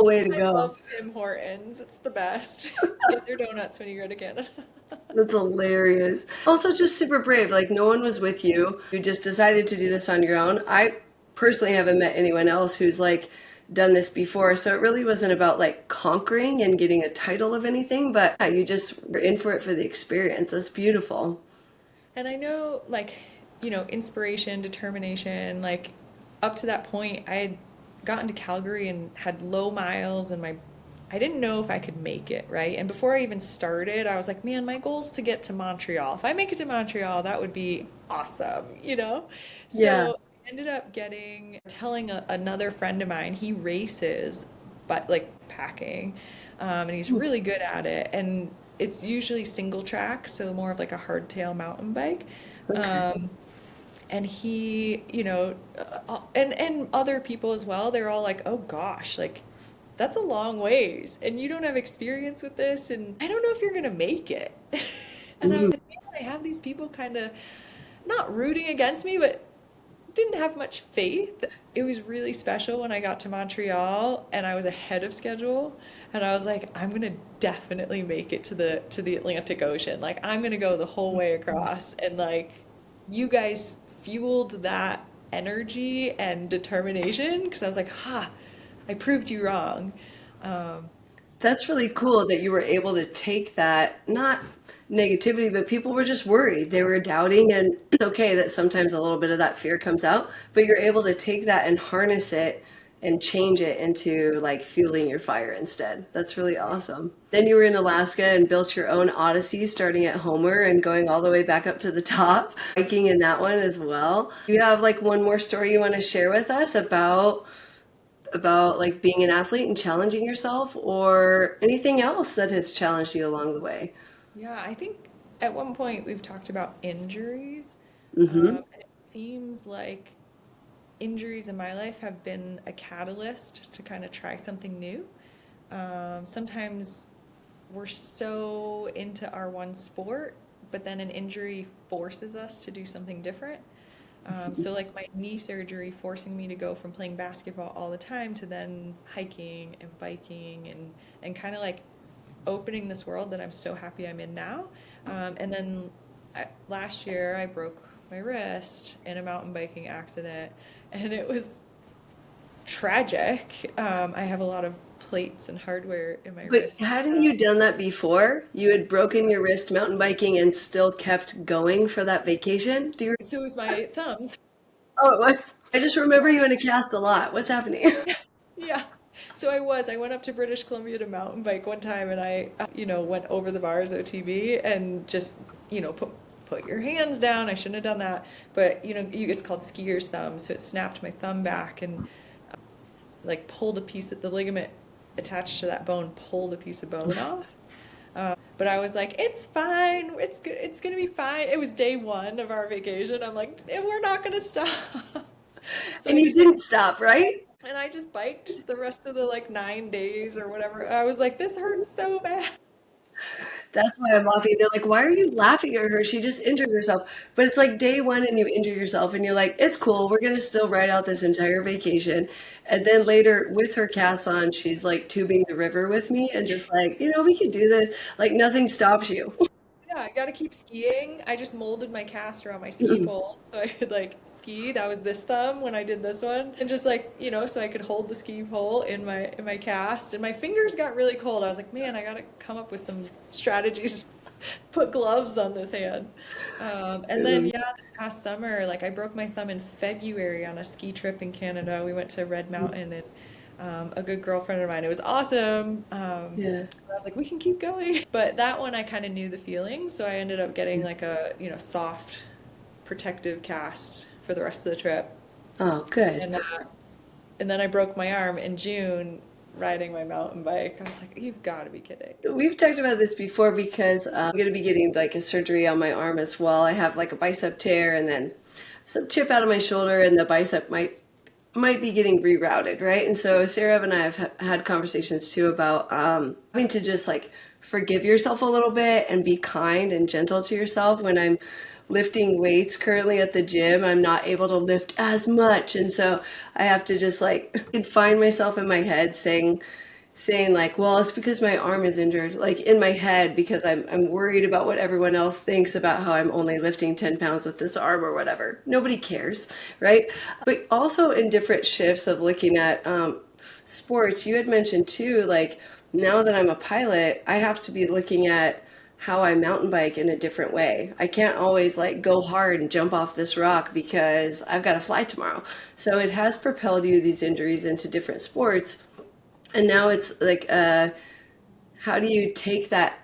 S1: way to
S2: I
S1: go.
S2: love Tim Hortons. It's the best. Get their donuts when you go to Canada.
S1: That's hilarious. Also, just super brave. Like, no one was with you. You just decided to do this on your own. I personally haven't met anyone else who's like done this before. So it really wasn't about like conquering and getting a title of anything, but yeah, you just were in for it for the experience. That's beautiful.
S2: And I know, like, inspiration, determination, like, up to that point, I had gotten to Calgary and had low miles, and I didn't know if I could make it, right? And before I even started, I was like, man, my goal's to get to Montreal. If I make it to Montreal, that would be awesome?
S1: Yeah.
S2: So I ended up telling another friend of mine, he races, but like packing, and he's really good at it. And it's usually single track, so more of like a hardtail mountain bike.
S1: Okay.
S2: Um, and he, and other people as well, they're all like, oh gosh, like that's a long ways, and you don't have experience with this, and I don't know if you're gonna make it. And I was
S1: Mm.
S2: like, man, I have these people kind of not rooting against me, but didn't have much faith. It was really special when I got to Montreal and I was ahead of schedule, and I was like, I'm gonna definitely make it to the Atlantic Ocean. Like I'm gonna go the whole way across, and like you guys fueled that energy and determination because I was like, ha, I proved you wrong. Um,
S1: That's really cool that you were able to take that, not negativity, but people were just worried. They were doubting, and it's okay that sometimes a little bit of that fear comes out, but you're able to take that and harness it and change it into like fueling your fire instead. That's really awesome. Then you were in Alaska and built your own Odyssey, starting at Homer and going all the way back up to the top, hiking in that one as well. You have like one more story you want to share with us about like being an athlete and challenging yourself or anything else that has challenged you along the way.
S2: yeah, I think at one point we've talked about injuries,
S1: Hmm.
S2: and it seems like injuries in my life have been a catalyst to kind of try something new. Sometimes we're so into our one sport, but then an injury forces us to do something different. So, like my knee surgery forcing me to go from playing basketball all the time to then hiking and biking and kind of like opening this world that I'm so happy I'm in now. And then last year I broke my wrist in a mountain biking accident, and it was tragic. I have a lot of plates and hardware in my
S1: But
S2: wrist.
S1: hadn't you done that before? You had broken your wrist mountain biking and still kept going for that vacation? Do you?
S2: So was my thumbs.
S1: Oh, it was. I just remember you in a cast a lot. What's happening?
S2: Yeah. So I went up to British Columbia to mountain bike one time and went over the bars OTB and just, put your hands down. I shouldn't have done that. But, it's called skier's thumb. So it snapped my thumb back and like pulled a piece of the ligament attached to that bone, pulled a piece of bone off. But I was like, it's fine. It's good. It's gonna be fine. It was day one of our vacation. I'm like, we're not gonna stop. So
S1: And you didn't stop, right?
S2: I just biked the rest of the like 9 days or whatever. I was like, this hurts so bad.
S1: That's why I'm laughing. They're like, why are you laughing at her? She just injured herself. But it's like day one and you injure yourself and you're like, it's cool. We're going to still ride out this entire vacation. And then later with her cast on, she's like tubing the river with me and just like, we can do this. Like nothing stops you.
S2: Yeah, I gotta keep skiing. I just molded my cast around my ski pole so I could like ski. That was this thumb when I did this one. And just like, so I could hold the ski pole in my cast. And my fingers got really cold. I was like, man, I gotta come up with some strategies. Put gloves on this hand. And then yeah, this past summer, like I broke my thumb in February on a ski trip in Canada. We went to Red Mountain and a good girlfriend of mine. It was awesome.
S1: Yeah.
S2: I was like, we can keep going. But that one, I kind of knew the feeling, so I ended up getting like a, soft protective cast for the rest of the trip.
S1: Oh, good.
S2: And then I broke my arm in June riding my mountain bike. I was like, you've got to be kidding.
S1: We've talked about this before because I'm going to be getting like a surgery on my arm as well. I have like a bicep tear and then some chip out of my shoulder, and the bicep might be getting rerouted, right? And so Sarah and I have had conversations too about having to just like forgive yourself a little bit and be kind and gentle to yourself. When I'm lifting weights currently at the gym, I'm not able to lift as much, and so I have to just like find myself in my head saying like, well, it's because my arm is injured, like in my head, because I'm worried about what everyone else thinks about how I'm only lifting 10 pounds with this arm or whatever. Nobody cares, right? But also in different shifts of looking at sports, you had mentioned too, like now that I'm a pilot, I have to be looking at how I mountain bike in a different way. I can't always like go hard and jump off this rock because I've got to fly tomorrow. So it has propelled you these injuries into different sports. And now it's like, how do you take that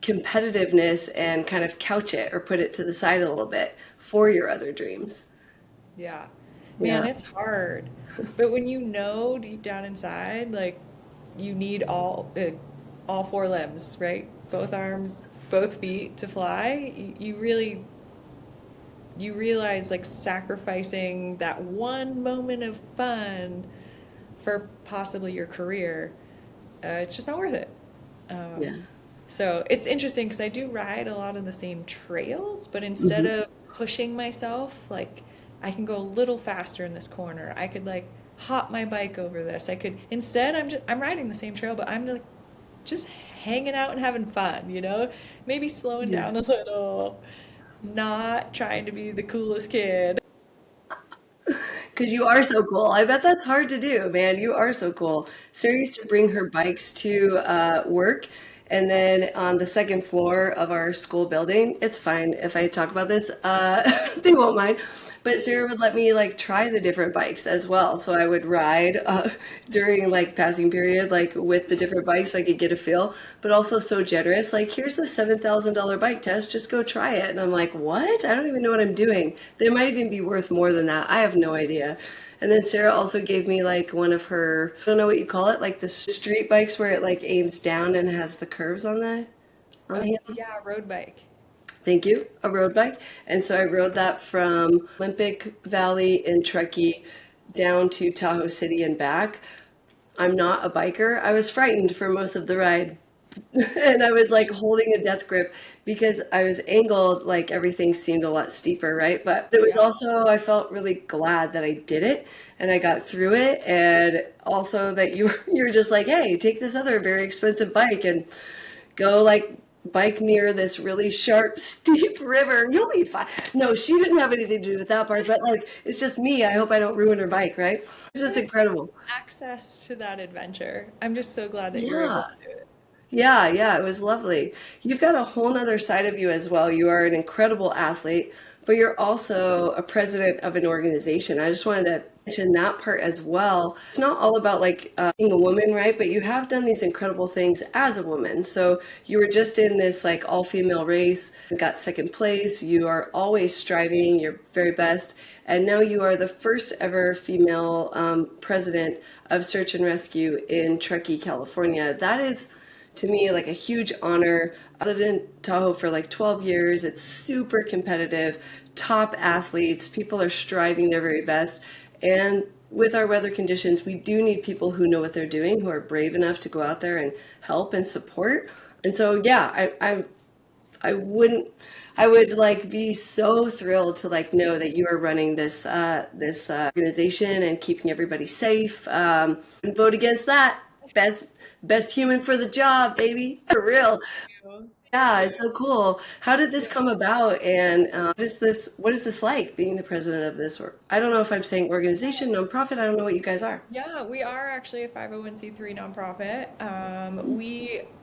S1: competitiveness and kind of couch it or put it to the side a little bit for your other dreams?
S2: Yeah. Man,
S1: Yeah.
S2: it's hard. But when you know deep down inside, like you need all four limbs, right? Both arms, both feet to fly, you really you realize like sacrificing that one moment of fun for possibly your career, it's just not worth it.
S1: Yeah.
S2: So it's interesting because I do ride a lot of the same trails, but instead
S1: Hmm.
S2: of pushing myself, like I can go a little faster in this corner. I could like hop my bike over this. I could instead I'm riding the same trail, but I'm like just hanging out and having fun, Maybe slowing
S1: Yeah.
S2: down a little, not trying to be the coolest kid.
S1: Because you are so cool. I bet that's hard to do, man. You are so cool. Sarah used to bring her bikes to work, and then on the second floor of our school building, it's fine if I talk about this. They won't mind. But Sarah would let me like try the different bikes as well. So I would ride during like passing period, like with the different bikes, so I could get a feel. But also so generous, like here's a $7,000 bike, Tess. Just go try it. And I'm like, what? I don't even know what I'm doing. They might even be worth more than that. I have no idea. And then Sarah also gave me like one of her, I don't know what you call it, like the street bikes where it like aims down and has the curves on the
S2: Oh,
S1: handle.
S2: yeah, road bike.
S1: Thank you, a road bike. And so I rode that from Olympic Valley in Truckee down to Tahoe City and back. I'm not a biker. I was frightened for most of the ride. And I was like holding a death grip because I was angled, like everything seemed a lot steeper, right? But it was
S2: Yeah.
S1: also, I felt really glad that I did it and I got through it. And also that you're just like, hey, take this other very expensive bike and go like bike near this really sharp, steep river. You'll be fine. No, she didn't have anything to do with that part, but like it's just me. I hope I don't ruin her bike, right? It's just incredible.
S2: Access to that adventure. I'm just so glad that you're able
S1: Yeah.
S2: to do it.
S1: Yeah, yeah, it was lovely. You've got a whole nother side of you as well. You are an incredible athlete, but you're also a president of an organization. I just wanted to mention that part as well. It's not all about like being a woman, right? But you have done these incredible things as a woman. So you were just in this like all female race, got second place. You are always striving your very best. And now you are the first ever female president of search and rescue in Truckee, California. That is to me like a huge honor. I lived in Tahoe for like 12 years. It's super competitive, top athletes, people are striving their very best. And with our weather conditions, we do need people who know what they're doing, who are brave enough to go out there and help and support. And so, yeah, I wouldn't, I would like be so thrilled to like know that you are running this organization and keeping everybody safe. And vote against that. Best human for the job, baby. For real.
S2: You.
S1: Yeah, it's so cool. How did this come about, and what is this like being the president of this? Or I don't know if I'm saying organization, nonprofit. I don't know what you guys are.
S2: Yeah, we are actually a 501(c)(3) nonprofit.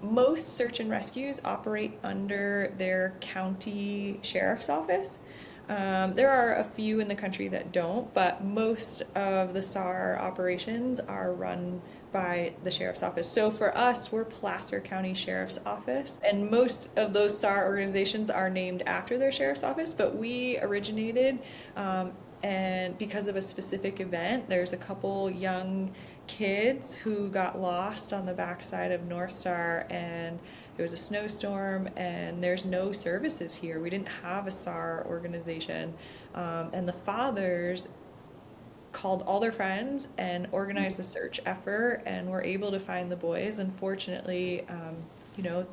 S2: Most search and rescues operate under their county sheriff's office. There are a few in the country that don't, but most of the SAR operations are run by the sheriff's office. So for us, we're Placer County Sheriff's Office, and most of those SAR organizations are named after their sheriff's office, but we originated and because of a specific event. There's a couple young kids who got lost on the backside of North Star, and there was a snowstorm, and there's no services here. We didn't have a SAR organization, and the fathers called all their friends and organized a search effort, and were able to find the boys. Unfortunately, you know,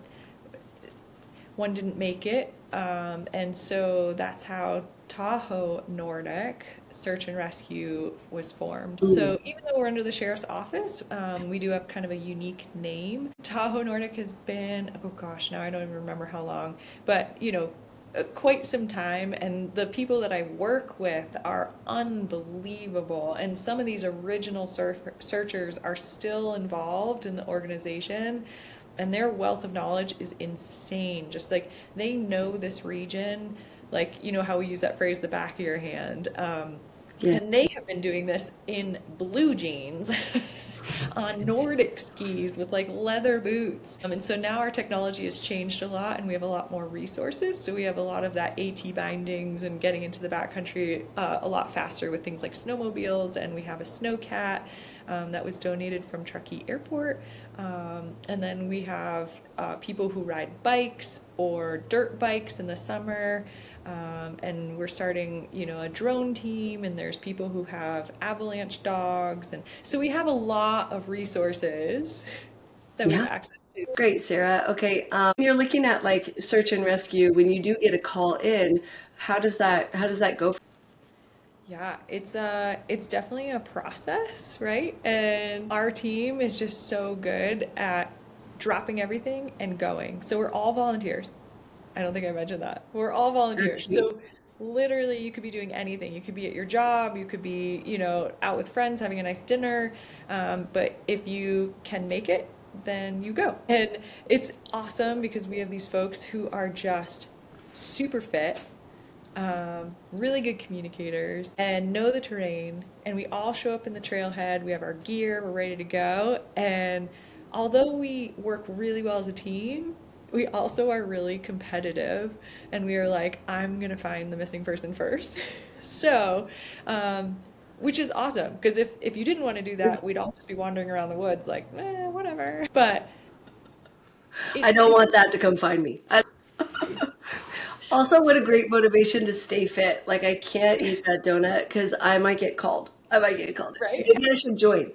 S2: one didn't make it, and so that's how Tahoe Nordic Search and Rescue was formed. So even though we're under the sheriff's office, we do have kind of a unique name. Tahoe Nordic has been, oh gosh, now I don't even remember how long, but quite some time, and the people that I work with are unbelievable. And some of these original searchers are still involved in the organization, and their wealth of knowledge is insane. Just like they know this region, like how we use that phrase, the back of your hand.
S1: Yeah.
S2: And they have been doing this in blue jeans on Nordic skis with like leather boots. And so now our technology has changed a lot, and we have a lot more resources. So we have a lot of that AT bindings and getting into the backcountry a lot faster with things like snowmobiles. And we have a snowcat that was donated from Truckee Airport. And then we have people who ride bikes or dirt bikes in the summer. And we're starting, a drone team, and there's people who have avalanche dogs. And so we have a lot of resources that we have
S1: Yeah.
S2: access to.
S1: Great, Sarah. Okay. You're looking at like search and rescue. When you do get a call in, how does that go?
S2: Yeah, it's definitely a process, right? And our team is just so good at dropping everything and going. So we're all volunteers. I don't think I mentioned that. We're all
S1: That's
S2: volunteers.
S1: huge.
S2: So literally you could be doing anything. You could be at your job, you could be, out with friends having a nice dinner. But if you can make it, then you go. And it's awesome because we have these folks who are just super fit, really good communicators, and know the terrain. And we all show up in the trailhead. We have our gear, we're ready to go. And although we work really well as a team, we also are really competitive, and we are like, I'm gonna find the missing person first. So, which is awesome, because if you didn't want to do that, we'd all just be wandering around the woods like, whatever. But
S1: I
S2: it's
S1: don't want that to come find me. Also, what a great motivation to stay fit. Like I can't eat that donut because I might get called. I might get called.
S2: right.
S1: Maybe I should join.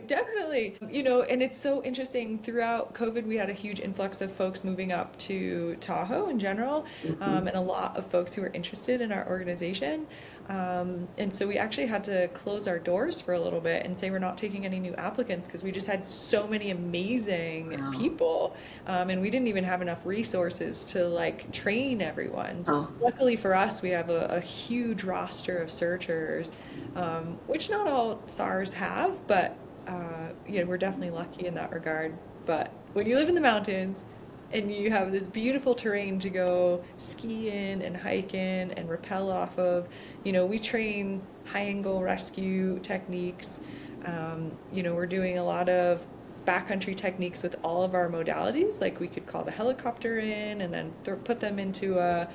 S2: Definitely. And it's so interesting. Throughout COVID, we had a huge influx of folks moving up to Tahoe in general, and a lot of folks who were interested in our organization. And so we actually had to close our doors for a little bit and say we're not taking any new applicants because we just had so many amazing
S1: Wow.
S2: people, and we didn't even have enough resources to like train everyone. So
S1: Oh,
S2: luckily for us, we have a huge roster of searchers, which not all SARs have, but we're definitely lucky in that regard. But when you live in the mountains, and you have this beautiful terrain to go ski in and hike in and rappel off of. We train high angle rescue techniques. We're doing a lot of backcountry techniques with all of our modalities. Like we could call the helicopter in and then put them into a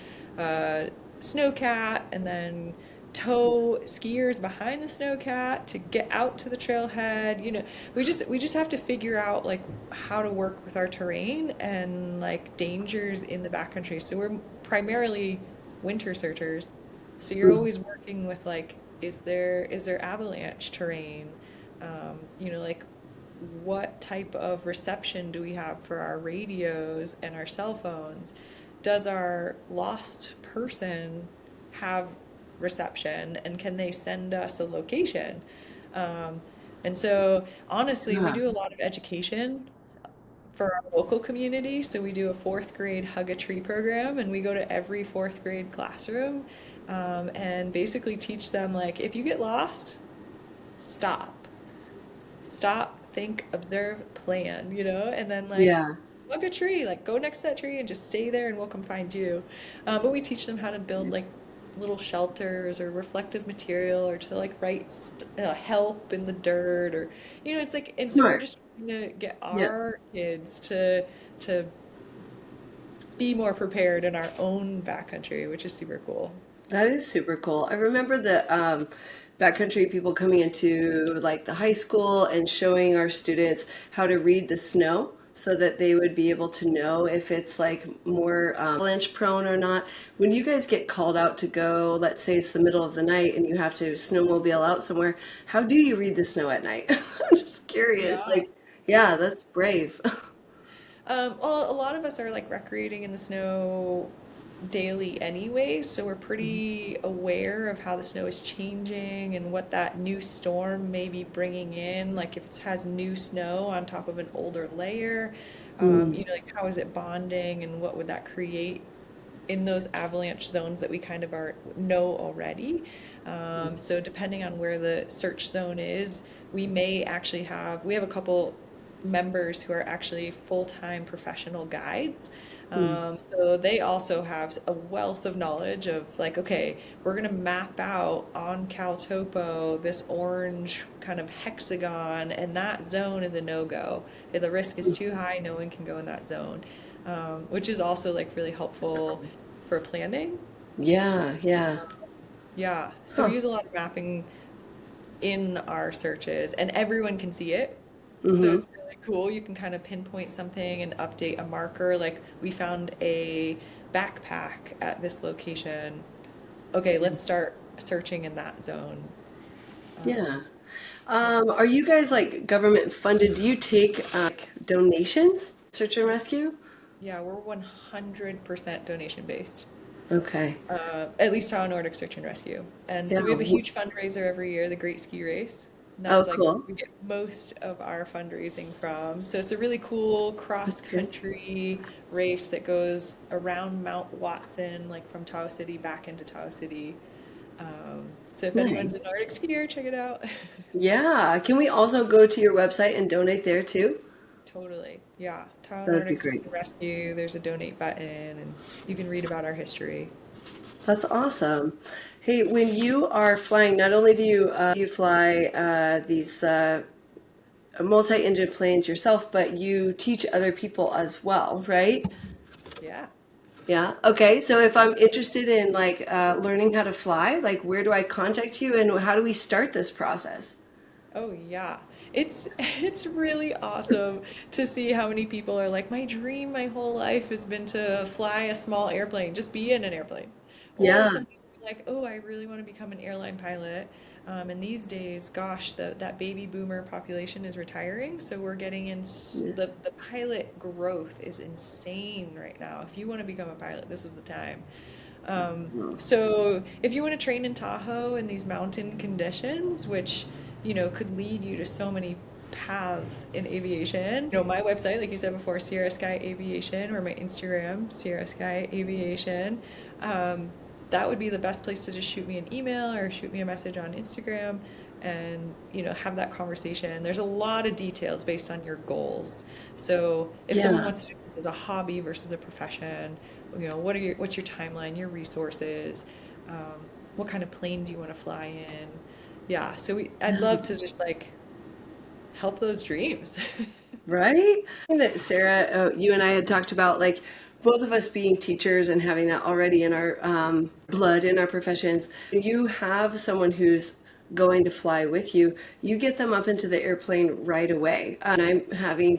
S2: snowcat and then tow skiers behind the snowcat to get out to the trailhead. We just have to figure out like how to work with our terrain and like dangers in the backcountry. So we're primarily winter searchers. So you're always working with like, is there avalanche terrain? Like what type of reception do we have for our radios and our cell phones? Does our lost person have reception and can they send us a location? Um, and so, honestly, we
S1: Yeah.
S2: do a lot of education for our local community. So, we do a fourth grade Hug a Tree program, and we go to every fourth grade classroom and basically teach them like, if you get lost, stop. Stop, think, observe, plan, and then like
S1: Yeah.
S2: hug a tree, like go next to that tree and just stay there and we'll come find you. But we teach them how to build like little shelters or reflective material or to like write help in the dirt or it's like and so we're
S1: Smart.
S2: just trying to get
S1: Yeah.
S2: our kids to be more prepared in our own backcountry, which is super cool.
S1: That is super cool. I remember the backcountry people coming into like the high school and showing our students how to read the snow so that they would be able to know if it's like more avalanche prone or not. When you guys get called out to go, let's say it's the middle of the night and you have to snowmobile out somewhere, how do you read the snow at night? I'm just curious.
S2: Yeah.
S1: Like, yeah, that's brave.
S2: Well, a lot of us are like recreating in the snow daily anyway, so we're pretty aware of how the snow is changing and what that new storm may be bringing in. Like if it has new snow on top of an older layer,
S1: Mm,
S2: like how is it bonding and what would that create in those avalanche zones that we kind of are know already. So depending on where the search zone is, we have a couple members who are actually full-time professional guides.
S1: mm,
S2: So they also have a wealth of knowledge of like, okay, we're gonna map out on Caltopo this orange kind of hexagon, and that zone is a no-go. If the risk is
S1: mm.
S2: too high, no one can go in that zone, which is also like really helpful for planning.
S1: Yeah, yeah.
S2: Yeah, so we
S1: Huh.
S2: use a lot of mapping in our searches, and everyone can see it. So
S1: Hmm.
S2: it's really cool. You can kind of pinpoint something and update a marker. Like we found a backpack at this location. Okay, let's start searching in that zone. Um,
S1: Yeah. Are you guys like government funded? Do you take like, donations, search and rescue?
S2: yeah, we're 100% donation based.
S1: Okay.
S2: At least Tahoe Nordic Search and Rescue. And
S1: Yeah.
S2: so we have a huge fundraiser every year, the Great Ski Race. And
S1: Oh,
S2: that's like
S1: cool.
S2: we get most of our fundraising from. So it's a really cool cross
S1: That's good.
S2: country race that goes around Mount Watson, like from Tahoe City back into Tahoe City. So if anyone's
S1: Nice.
S2: a Nordic skier, check it out.
S1: Yeah. Can we also go to your website and donate there too?
S2: Totally. Yeah. Tahoe
S1: That'd be
S2: Nordic Search
S1: great.
S2: and Rescue, there's a donate button, and you can read about our history.
S1: That's awesome. Hey, when you are flying, not only do you fly these multi-engine planes yourself, but you teach other people as well, right?
S2: Yeah.
S1: Yeah. Okay. So if I'm interested in like learning how to fly, like where do I contact you and how do we start this process?
S2: Oh yeah. It's really awesome to see how many people are like, my dream my whole life has been to fly a small airplane, just be in an airplane. Or
S1: Yeah.
S2: some people are like, oh, I really want to become an airline pilot. And these days, gosh, that baby boomer population is retiring, so we're getting in
S1: Yeah.
S2: the pilot growth is insane right now. If you want to become a pilot, this is the time. So if you want to train in Tahoe in these mountain conditions, which, could lead you to so many paths in aviation. My website, like you said before, Sierra Sky Aviation, or my Instagram, Sierra Sky Aviation. that would be the best place to just shoot me an email or shoot me a message on Instagram and, have that conversation. There's a lot of details based on your goals. So if someone
S1: Yeah.
S2: wants to do this as a hobby versus a profession, what's your timeline, your resources, um, what kind of plane do you want to fly in? Yeah, so I'd love to just like help those dreams.
S1: Right? I think that Sarah, you and I had talked about like both of us being teachers and having that already in our blood in our professions. You have someone who's going to fly with you. You get them up into the airplane right away. And I'm having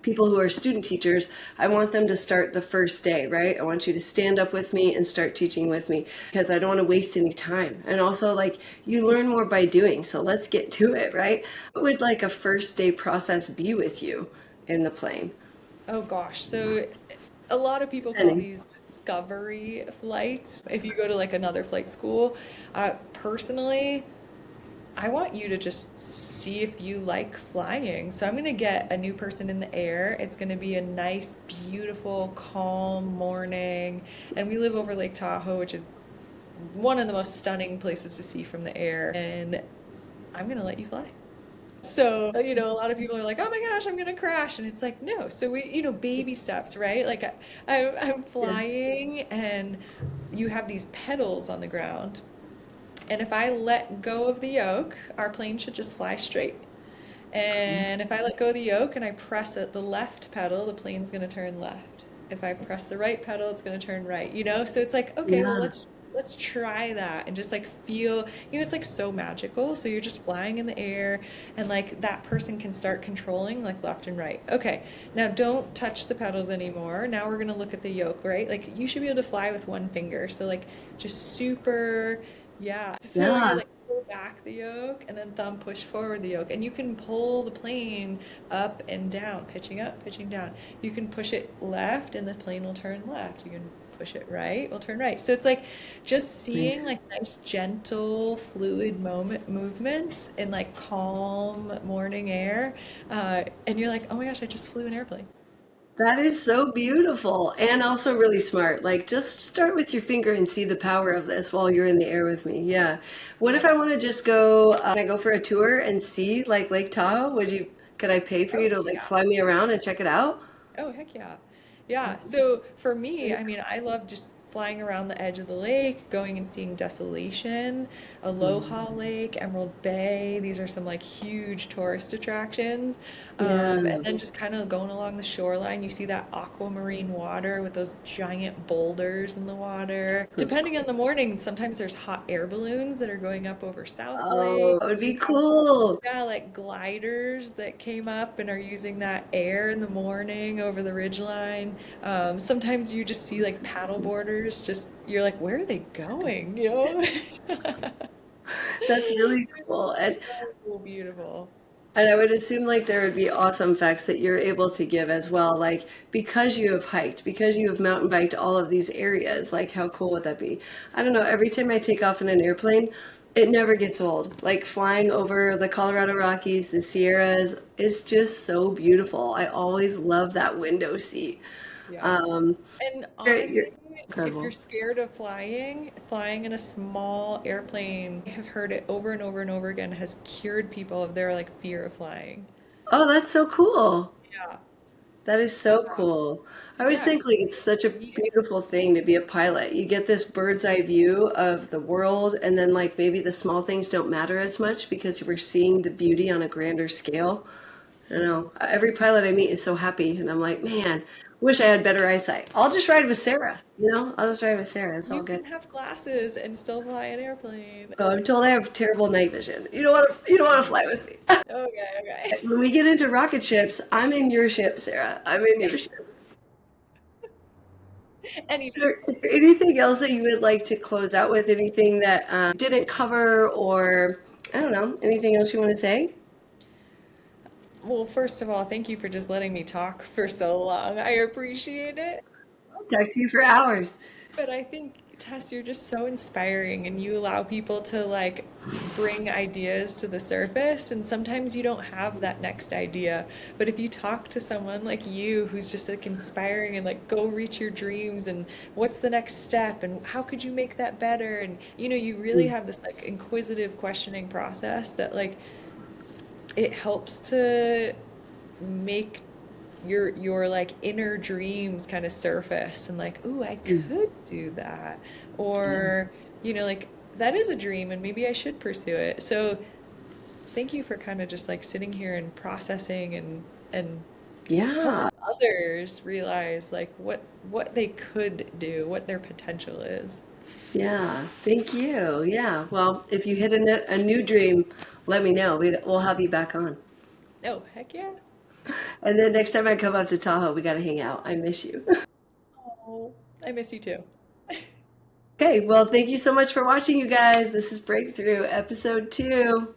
S1: people who are student teachers, I want them to start the first day, right? I want you to stand up with me and start teaching with me because I don't want to waste any time. And also, like, you learn more by doing. So let's get to it, right? What would like a first day process be with you in the plane?
S2: Oh gosh, so a lot of people call
S1: And
S2: these discovery flights. If you go to like another flight school, personally, I want you to just see if you like flying. So I'm going to get a new person in the air. It's going to be a nice, beautiful, calm morning. And we live over Lake Tahoe, which is one of the most stunning places to see from the air. And I'm going to let you fly. So, a lot of people are like, oh my gosh, I'm gonna crash. And it's like, no. So baby steps, right? Like I'm
S1: yeah,
S2: flying and you have these pedals on the ground. And if I let go of the yoke, our plane should just fly straight. And if I let go of the yoke and I press it, the left pedal, the plane's gonna turn left. If I press the right pedal, it's gonna turn right, So it's like, okay, well
S1: yeah,
S2: let's try that and just like feel, it's like so magical. So you're just flying in the air and like that person can start controlling like left and right. Okay, now don't touch the pedals anymore. Now we're gonna look at the yoke, right? Like you should be able to fly with one finger. So like just super, yeah. So you
S1: yeah.
S2: like pull back the yoke and then thumb push forward the yoke and you can pull the plane up and down, pitching up, pitching down. You can push it left and the plane will turn left. You can push it right, will turn right. So it's like just seeing like nice gentle fluid movements in like calm morning air, and you're like, oh my gosh, I just flew an airplane.
S1: That is so beautiful and also really smart. Like, just start with your finger and see the power of this while you're in the air with me. Yeah. What if
S2: Yeah.
S1: I want to just go, can I go for a tour and see like Lake Tahoe? Could I pay for you
S2: Oh
S1: to like
S2: yeah.
S1: fly me around and check it out?
S2: Oh, heck yeah. Yeah. So for me, I mean, I love just flying around the edge of the lake, going and seeing Desolation, Aloha Lake, Emerald Bay. These are some like huge tourist attractions. And
S1: Yeah.
S2: then just kind of going along the shoreline, you see that aquamarine water with those giant boulders in the water. Depending on the morning, sometimes there's hot air balloons that are going up over South
S1: Oh,
S2: Lake.
S1: that would
S2: We
S1: be
S2: have
S1: cool.
S2: yeah, like gliders that came up and are using that air in the morning over the ridgeline. Sometimes you just see like paddle boarders, just you're like, where are they going?
S1: That's really cool.
S2: It's so beautiful.
S1: And I would assume like there would be awesome facts that you're able to give as well. Like because you have hiked, because you have mountain biked all of these areas, like how cool would that be? I don't know. Every time I take off in an airplane, it never gets old. Like flying over the Colorado Rockies, the Sierras is just so beautiful. I always love that window seat.
S2: Yeah.
S1: Um,
S2: And
S1: you're
S2: honestly, if you're
S1: incredible.
S2: scared of flying in a small airplane, I have heard it over and over and over again, has cured people of their like fear of flying.
S1: Oh, that's so cool.
S2: Yeah.
S1: That is so cool. I always
S2: Yeah,
S1: think
S2: just
S1: like it's such a
S2: see it.
S1: beautiful thing to be a pilot. You get this bird's eye view of the world, and then like maybe the small things don't matter as much because we're seeing the beauty on a grander scale. I don't know. Every pilot I meet is so happy, and I'm like, man, wish I had better eyesight. I'll just ride with Sarah, I'll just ride with Sarah. It's all
S2: You
S1: good.
S2: can have glasses and still fly an airplane.
S1: Oh, I'm told I have terrible night vision. You don't want to fly with me.
S2: Okay, okay.
S1: When we get into rocket ships, I'm in your ship, Sarah. I'm in your ship. Is there anything else that you would like to close out with? Anything that didn't cover, or I don't know, anything else you want to say?
S2: Well, first of all, thank you for just letting me talk for so long. I appreciate it.
S1: I'll talk to you for hours.
S2: But I think Tess, you're just so inspiring and you allow people to like bring ideas to the surface. And sometimes you don't have that next idea. But if you talk to someone like you who's just like inspiring and like go reach your dreams and what's the next step and how could you make that better? And you really
S1: Mm.
S2: have this like inquisitive questioning process that like it helps to make your like inner dreams kind of surface and like, ooh, I
S1: Mm.
S2: could do that.
S1: Yeah.
S2: Or, like that is a dream and maybe I should pursue it. So thank you for kind of just like sitting here and processing and
S1: Yeah.
S2: helping others realize like what they could do, what their potential is.
S1: Yeah. Thank you. Yeah. Well, if you hit a new dream, let me know. We'll have you back on.
S2: Oh, heck yeah.
S1: And then next time I come up to Tahoe, we got to hang out. I miss you.
S2: Oh, I miss you too.
S1: Okay. Well, thank you so much for watching, you guys. This is Breakthrough, episode 2.